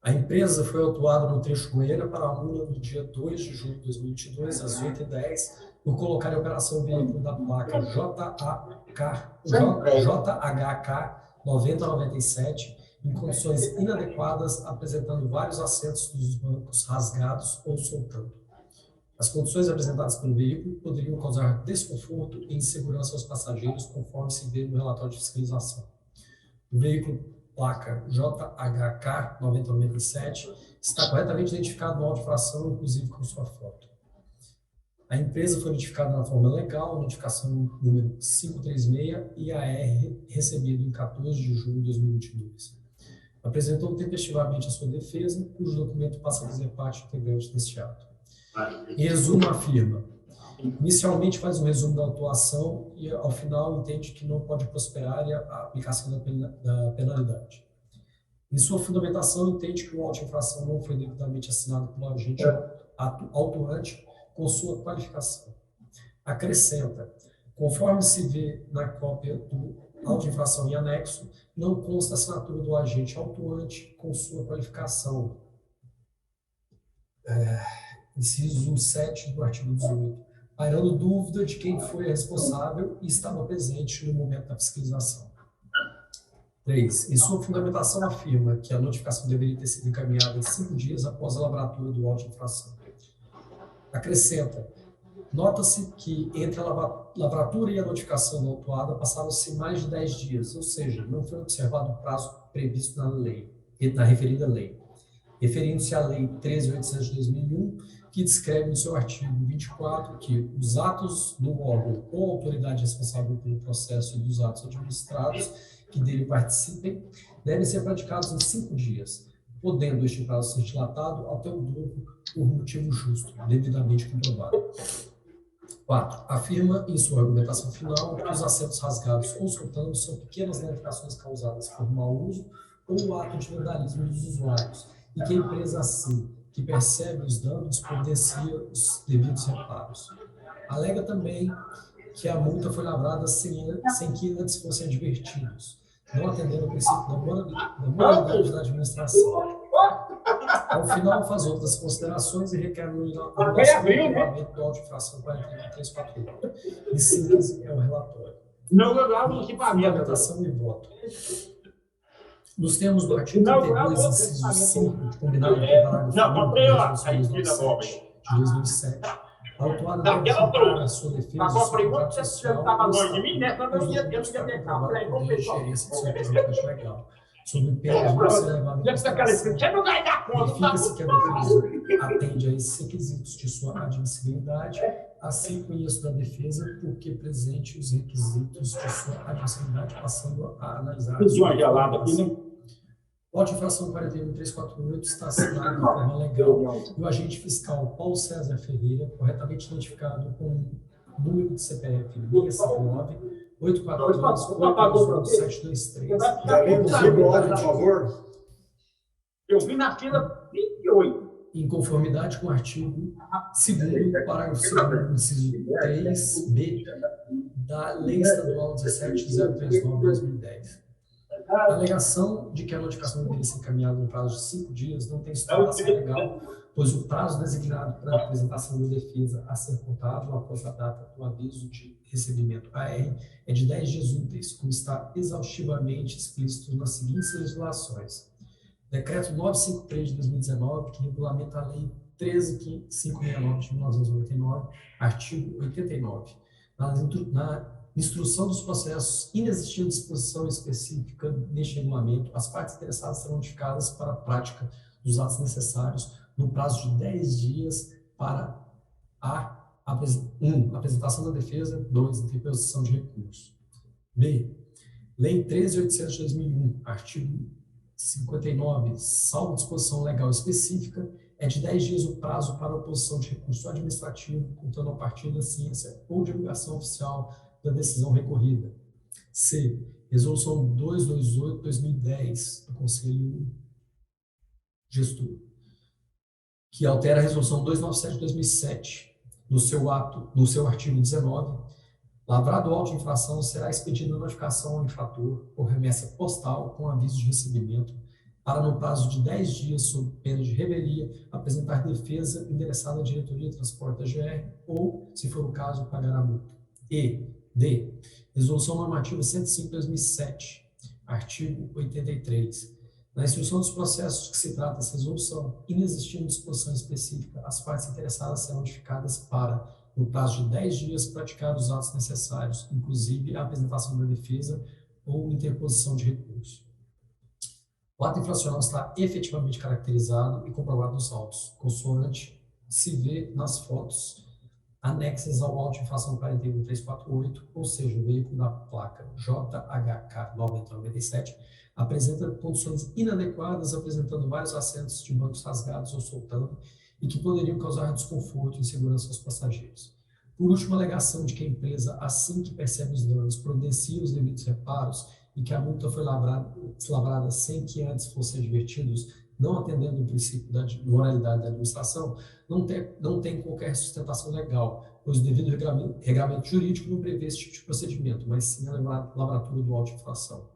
A empresa foi autuada no trecho Goiânia-Paraúna no dia 2 de julho de 2022, às 8h10, por colocar em operação o veículo da placa JHK 9097 em condições inadequadas, apresentando vários assentos dos bancos rasgados ou soltando. As condições apresentadas pelo veículo poderiam causar desconforto e insegurança aos passageiros, conforme se vê no relatório de fiscalização. O veículo placa JHK 9097 está corretamente identificado no auto de infração, inclusive com sua foto. A empresa foi notificada na forma legal, notificação número 536 IAR, recebido em 14 de julho de 2022. Apresentou tempestivamente a sua defesa, cujo documento passa a fazer parte integrante deste ato. Em resumo, afirma: inicialmente faz um resumo da atuação e, ao final, entende que não pode prosperar a aplicação da penalidade. Em sua fundamentação, entende que o auto de infração não foi devidamente assinado pelo agente autuante com sua qualificação. Acrescenta: conforme se vê na cópia do auto de infração em anexo, não consta a assinatura do agente autuante com sua qualificação. Inciso 7 do artigo 18. Pairando dúvida de quem foi responsável e estava presente no momento da fiscalização. 3. Em sua fundamentação, afirma que a notificação deveria ter sido encaminhada em 5 dias após a lavratura do auto de infração. Acrescenta: nota-se que entre a lavratura e a notificação da autuada passaram-se mais de 10 dias, ou seja, não foi observado o prazo previsto na referida lei. Referindo-se à Lei 13.800 de 2001, que descreve no seu artigo 24 que os atos do órgão ou autoridade responsável pelo processo e dos atos administrados que dele participem devem ser praticados em 5 dias, podendo este prazo ser dilatado até o dobro por motivo justo, devidamente comprovado. 4. Afirma em sua argumentação final que os assentos rasgados ou soltando são pequenas danificações causadas por mau uso ou ato de vandalismo dos usuários, e que a empresa, assim que percebe os danos, providencia os devidos reparos. Alega também que a multa foi lavrada sem que antes fossem advertidos, não atendendo ao princípio da moralidade da administração. Ao final, faz outras considerações e requer a anulação do regulamento do auto de infração 41348. Em síntese, é o relatório. Fundamentação e voto. Nos termos do artigo 32, inciso 5, combinado com o parágrafo 1 da Resolução 297, de 2007, a autuada deve apresentar a sua defesa e seu contrato social os documentos para comprovar o poder de gerência do seu representante legal, sob pena de não ser levado em consideração. Verifica-se que a defesa atende a esses requisitos de sua admissibilidade, assim conheço da defesa porque presente os requisitos de sua admissibilidade, passando a analisar. O auto de infração 41348 está assinado de forma legal e o agente fiscal Paulo César Ferreira, corretamente notificado com o número de CPF 659 842 723. Lemos o áudio, por favor. Eu vi na fila 28. Em conformidade com o artigo 2º, parágrafo 2º, inciso 3b da Lei Estadual 17.039/2010. A alegação de que a notificação deveria ser encaminhada no prazo de 5 dias não tem sustentação legal, pois o prazo designado para a apresentação da defesa a ser contado após a data do aviso de recebimento AR é de 10 dias úteis, como está exaustivamente explícito nas seguintes legislações. Decreto 953 de 2019, que regulamenta a Lei 13.569 de 1999, artigo 89. Na instrução dos processos, inexistindo disposição específica neste regulamento, as partes interessadas serão notificadas para a prática dos atos necessários no prazo de 10 dias para a apresentação da defesa, 2. Interposição de recurso. B. Lei 13.800 de 2001, artigo 59, salvo disposição legal específica, é de 10 dias o prazo para a oposição de recurso administrativo, contando a partir da ciência ou divulgação oficial da decisão recorrida. C. Resolução 228/2010 do Conselho Gestor. que altera a Resolução 297 de 2007, no seu artigo 19. Lavrado o auto de infração, será expedida notificação ao infrator por remessa postal com aviso de recebimento para, no prazo de 10 dias, sob pena de revelia, apresentar defesa endereçada à diretoria de transporte da GR ou, se for o caso, pagar a multa. E D. Resolução normativa 105 de 2007, artigo 83. Na instrução dos processos de que se trata essa resolução, inexistindo disposição específica, as partes interessadas serão notificadas para, no prazo de 10 dias, praticar os atos necessários, inclusive a apresentação da defesa ou interposição de recurso. O ato infracional está efetivamente caracterizado e comprovado nos autos, consoante se vê nas fotos anexas ao auto de infração 41348, ou seja, o veículo da placa JHK 9097 apresenta condições inadequadas, apresentando vários assentos de bancos rasgados ou soltando, e que poderiam causar desconforto e insegurança aos passageiros. Por último, a alegação de que a empresa, assim que percebe os danos, providencia os devidos reparos e que a multa foi lavrada sem que antes fossem advertidos, não atendendo o princípio da moralidade da administração, não tem qualquer sustentação legal, pois o devido regramento jurídico não prevê esse tipo de procedimento, mas sim a lavratura do auto de infração.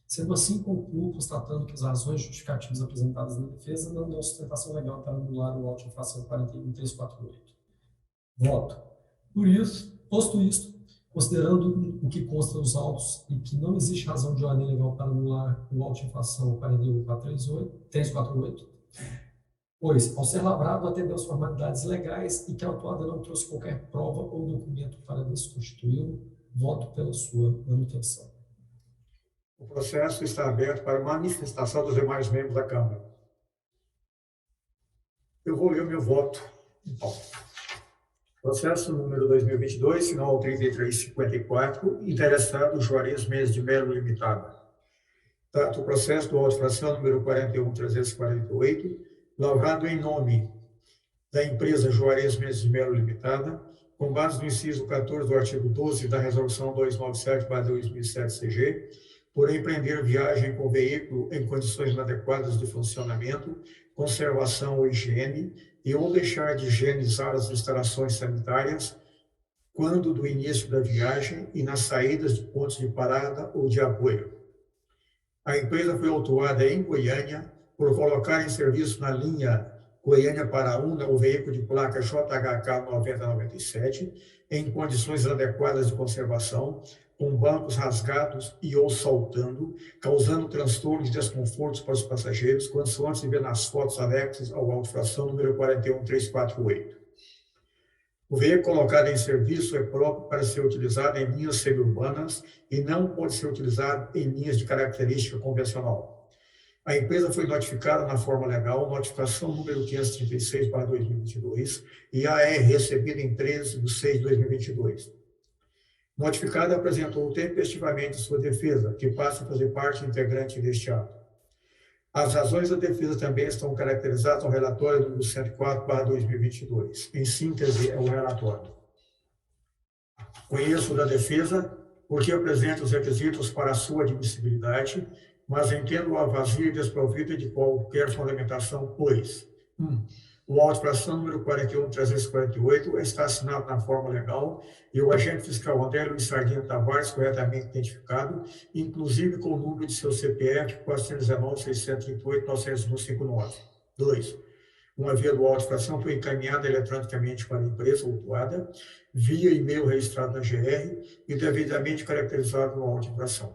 Sendo assim, concluo constatando que as razões justificativas apresentadas na defesa não dão sustentação legal para anular o auto de infração 41348. Voto. Por isso, posto isto, considerando o que consta nos autos e que não existe razão de ordem legal para anular o auto de infração 41348, pois, ao ser lavrado, atendeu às formalidades legais e que a autuada não trouxe qualquer prova ou documento para desconstituí-lo, voto pela sua manutenção. O processo está aberto para manifestação dos demais membros da Câmara. Eu vou ler o meu voto. Então, processo número 2022, sinal 3354, interessado Juarez Mendes de Melo Limitada. Trata o processo do auto de infração número 41348, lavrado em nome da empresa Juarez Mendes de Melo Limitada, com base no inciso 14 do artigo 12 da Resolução 297/2007 CG, por empreender viagem com veículo em condições inadequadas de funcionamento, conservação ou higiene, e ou deixar de higienizar as instalações sanitárias quando do início da viagem e nas saídas de pontos de parada ou de apoio. A empresa foi autuada em Goiânia por colocar em serviço na linha Goiânia-Paraúna o veículo de placa JHK 9097 em condições inadequadas de conservação, com bancos rasgados e ou saltando, causando transtornos e desconfortos para os passageiros, consoante se vê nas fotos anexas ao auto de infração número 41348. O veículo colocado em serviço é próprio para ser utilizado em linhas semi-urbanas e não pode ser utilizado em linhas de característica convencional. A empresa foi notificada na forma legal, notificação número 536/2022, e AR recebida em 13 de 6 de 2022. Notificada apresentou tempestivamente sua defesa, que passa a fazer parte integrante deste ato. As razões da defesa também estão caracterizadas no relatório número 104/2022. Em síntese, é o relatório. Conheço da defesa porque apresenta os requisitos para a sua admissibilidade, mas entendo-a vazia e desprovida de qualquer fundamentação, pois: o auto de infração número 41348 está assinado na forma legal e o agente fiscal André Luiz Sardinha Tavares, corretamente identificado, inclusive com o número de seu CPF 419-638-90159. 2. Uma via do auto de infração foi encaminhada eletronicamente para a empresa autuada, via e-mail registrado na GR e devidamente caracterizado no auto de infração.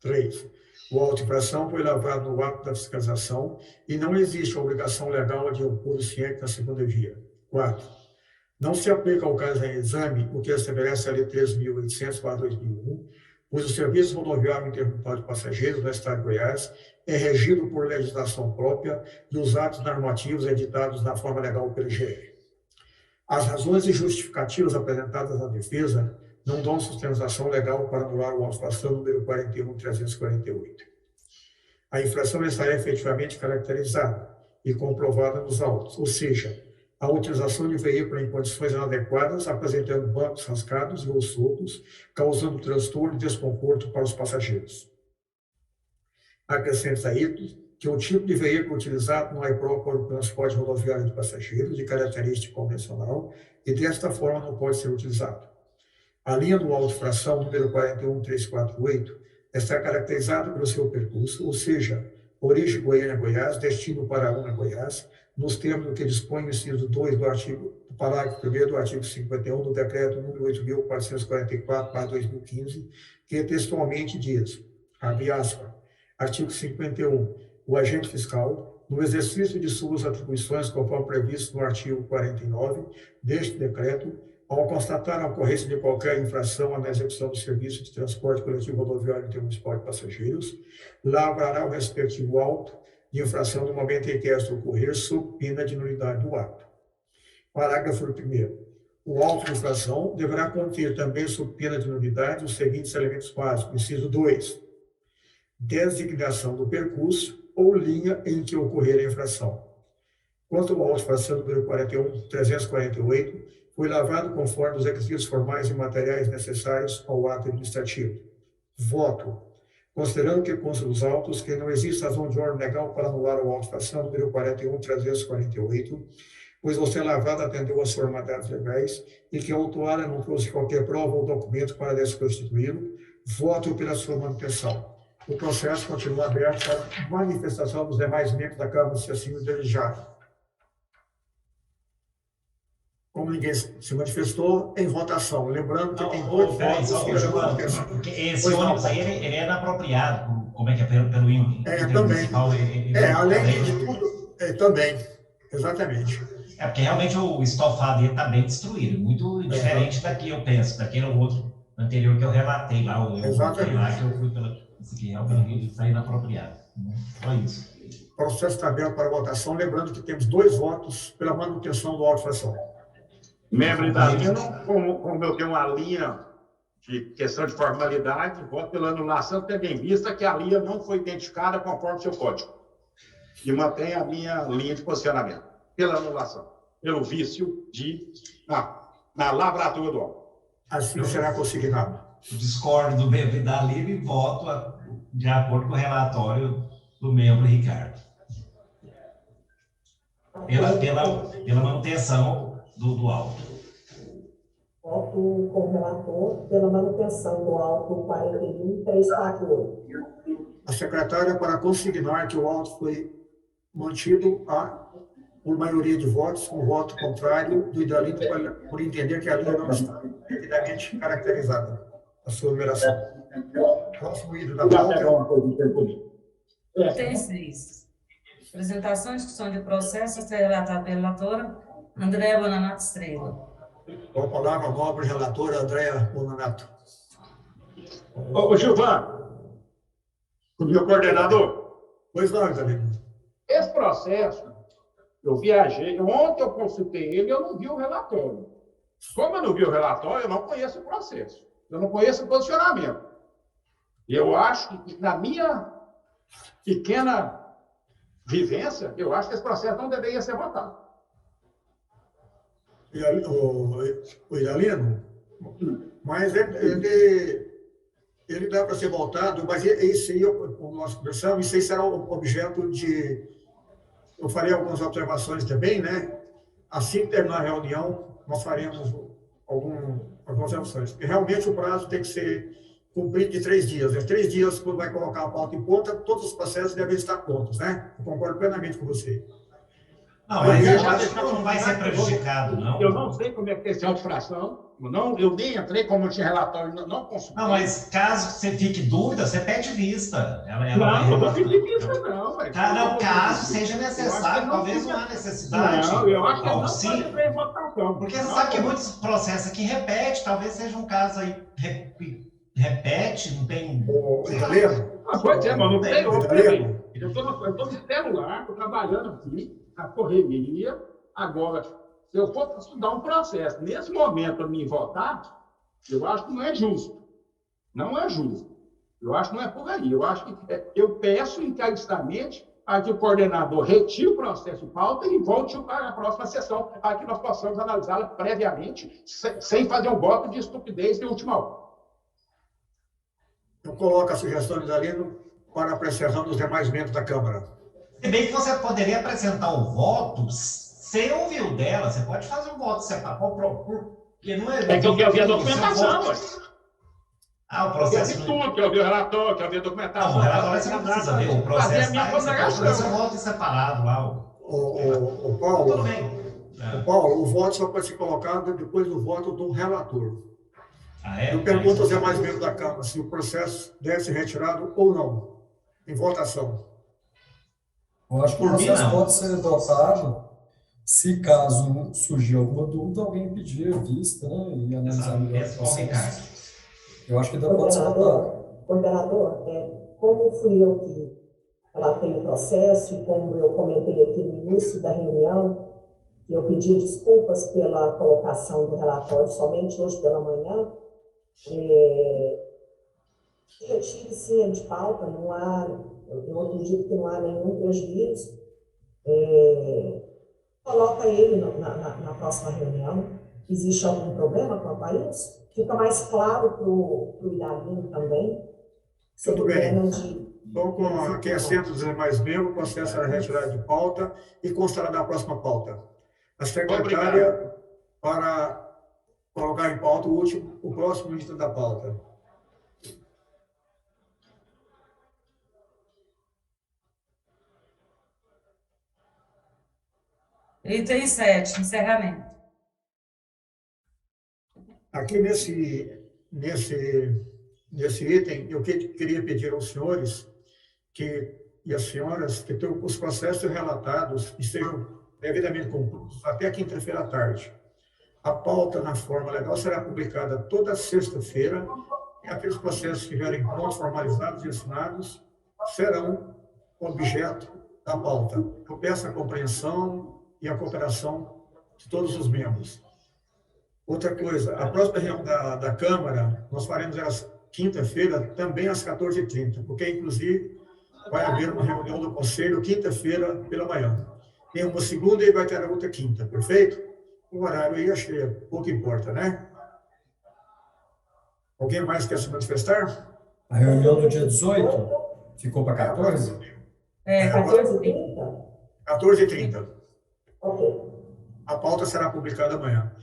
3. O auto de infração foi lavrado no ato da fiscalização e não existe a obrigação legal de opor o ciente na segunda via. 4. Não se aplica ao caso em exame o que estabelece a Lei 13.800/2001, pois o Serviço Rodoviário Intermunicipal de Passageiros do Estado de Goiás é regido por legislação própria e os atos normativos editados na forma legal pelo GR. As razões e justificativas apresentadas na defesa não dão sustentação legal para anular o auto de infração número 41348. A infração está efetivamente caracterizada e comprovada nos autos, ou seja, a utilização de veículo em condições inadequadas, apresentando bancos rasgados e ou soltos, causando transtorno e desconforto para os passageiros. Acrescenta que o tipo de veículo utilizado não é próprio para o transporte rodoviário de passageiros de característica convencional e, desta forma, não pode ser utilizado. A linha do auto-fração número 41348 está caracterizada pelo seu percurso, ou seja, origem Goiânia-Goiás, destino Paraúna-Goiás, nos termos do que dispõe o inciso 2 do parágrafo 1º do artigo 51 do decreto número 8.444/2015, que textualmente diz, abre aspas, artigo 51, o agente fiscal, no exercício de suas atribuições conforme previsto no artigo 49 deste decreto, ao constatar a ocorrência de qualquer infração na execução do serviço de transporte coletivo rodoviário intermunicipal de passageiros, lavrará o respectivo auto de infração no momento em que esta ocorrer, sob pena de nulidade do ato. Parágrafo 1º. O auto de infração deverá conter também, sob pena de nulidade, os seguintes elementos básicos. Inciso 2. Designação do percurso ou linha em que ocorrer a infração. Quanto ao auto de infração número 41348, foi lavrado conforme os requisitos formais e materiais necessários ao ato administrativo. Voto. Considerando que consta dos autos que não existe razão de ordem legal para anular o auto de infração número 41348, pois você lavrado atendeu às formalidades legais e que a autuária não trouxe qualquer prova ou documento para desconstituí-lo, voto pela sua manutenção. O processo continua aberto para manifestação dos demais membros da Câmara, se assim o desejarem. Como ninguém se manifestou, em votação. Lembrando que tem dois votos. Esse ônibus aí, ele é inapropriado, como é que é, pelo intermunicipal. Além de tudo, também, exatamente. É porque realmente o estofado dele está bem destruído, muito diferente daqui, eu penso, daquele outro anterior que eu relatei lá, exatamente. Lá que eu fui pela... Isso aqui realmente está inapropriado. Só isso. O processo está aberto para votação, lembrando que temos 2 votos pela manutenção do auto de infração. Membro da linha, como eu tenho uma linha de questão de formalidade, voto pela anulação, tendo em vista que a linha não foi identificada conforme seu código. E mantém a minha linha de posicionamento. Pela anulação. Pelo vício na lavratura do auto. Assim será consignado. Discordo do membro da linha e voto de acordo com o relatório do membro Ricardo. Pela manutenção do auto. Voto com o relator pela manutenção do auto 41348. A secretária, para consignar que o auto foi mantido por maioria de votos, com voto contrário do Idalino, por entender que a linha não está devidamente caracterizada, a sua numeração. Próximo item da pauta. Tem 6. Apresentação e discussão de processo, a ser relatada pela relatora Andréa Bonanato Estrela. Com a palavra, a nobre relatora Andréa Bonanato. Ô, Gilvan, o meu coordenador. Pois não, Idalino. Esse processo, eu viajei, ontem eu consultei ele e eu não vi o relatório. Como eu não vi o relatório, eu não conheço o processo. Eu não conheço o posicionamento. Eu acho que, na minha pequena vivência, eu acho que esse processo não deveria ser votado. O Idalino, mas ele dá para ser votado, mas isso aí, como nós conversamos, isso aí será objeto de... Eu farei algumas observações também, né? Assim que terminar a reunião, nós faremos algumas observações. E realmente o prazo tem que ser cumprido de 3 dias. Em 3 dias, quando vai colocar a pauta em ponta, todos os processos devem estar prontos, né? Eu concordo plenamente com você. Não, mas eu acho que não vai ser prejudicado, não. Eu não sei como é que é esse auto-fração. Eu nem entrei, como eu tinha relatório, não consultei. Não, mas caso você fique dúvida, você pede vista. Não, eu não pedi vista, não. Não, caso seja necessário, talvez não há necessidade. Não, eu acho que não sim. pode entrar em votação. Porque você sabe que muitos processos aqui repete, talvez seja um caso aí, repete, não tem... Pode ser, mas não tem outro. Eu estou no celular, estou trabalhando aqui, a correria. Agora, se eu for estudar um processo, nesse momento, para mim votar, eu acho que não é justo. Não é justo. Eu acho que não é por aí. Eu acho que eu peço encarecidamente a que o coordenador retire o processo de pauta e volte para a próxima sessão, para que nós possamos analisá-la previamente, sem fazer um voto de estupidez de última hora. Eu coloco a sugestão de Idalino para a apreciação dos demais membros da Câmara. Se bem que você poderia apresentar o voto sem ouvir o dela, você pode fazer um voto separado, porque não é... É que eu quero ver a seu documentação, voto- ué. Ah, o Eu processo... vi tudo, que eu vi o relatório, que eu vi a documentação. Não, o relatório você não precisa ver, o Fazer a processo minha tá aí, você pode fazer seu ponderação. voto separado lá. O Tudo Paulo, bem. o voto só pode ser colocado depois do voto do relator. Ah, é? Eu pergunto aos demais membros da Câmara se o processo deve ser retirado ou não, em votação. Eu acho que o Por mim, processo não. pode ser adotado se caso surgir alguma dúvida, alguém pedir vista, né, e analisar Exato. melhor o Responde, processo. Ricardo. Eu acho que ainda pode ser adotado. Coordenador, como fui eu que relatei o processo e como eu comentei aqui no início da reunião, que eu pedi desculpas pela colocação do relatório somente hoje pela manhã, retire sim de pauta, não há, eu acredito que não há nenhum prejuízo, coloca ele na próxima reunião. Existe algum problema quanto a isso? Fica mais claro para o Idalino também, Tudo bem. pena de... Então, com a aquiescência dos demais membros, o processo será retirado de pauta e constará na próxima pauta. A secretária, para colocar em pauta o próximo item da pauta. Item 7, encerramento. Aqui nesse item, eu queria pedir aos senhores e às senhoras que os processos relatados estejam devidamente concluídos até quinta-feira à tarde. A pauta na forma legal será publicada toda sexta-feira e aqueles processos que estiverem prontos, formalizados e assinados serão objeto da pauta. Eu peço a compreensão e a cooperação de todos os membros. Outra coisa, a próxima reunião da Câmara, nós faremos ela quinta-feira, também às 14h30, porque, inclusive, vai haver uma reunião do Conselho quinta-feira pela manhã. Tem uma segunda e vai ter a outra quinta, perfeito? O horário aí, acho que pouco importa, né? Alguém mais quer se manifestar? A reunião do dia 18 ficou para 14? 14h30. 14h30. Ok. A pauta será publicada amanhã.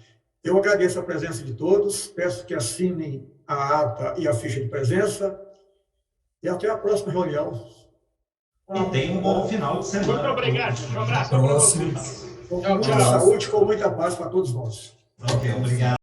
Eu agradeço a presença de todos, peço que assinem a ata e a ficha de presença, e até a próxima reunião. E tenha um bom final de semana. Muito obrigado. Um abraço para Próximo. vocês. Com muita saúde, com muita paz para todos nós. Ok, obrigado.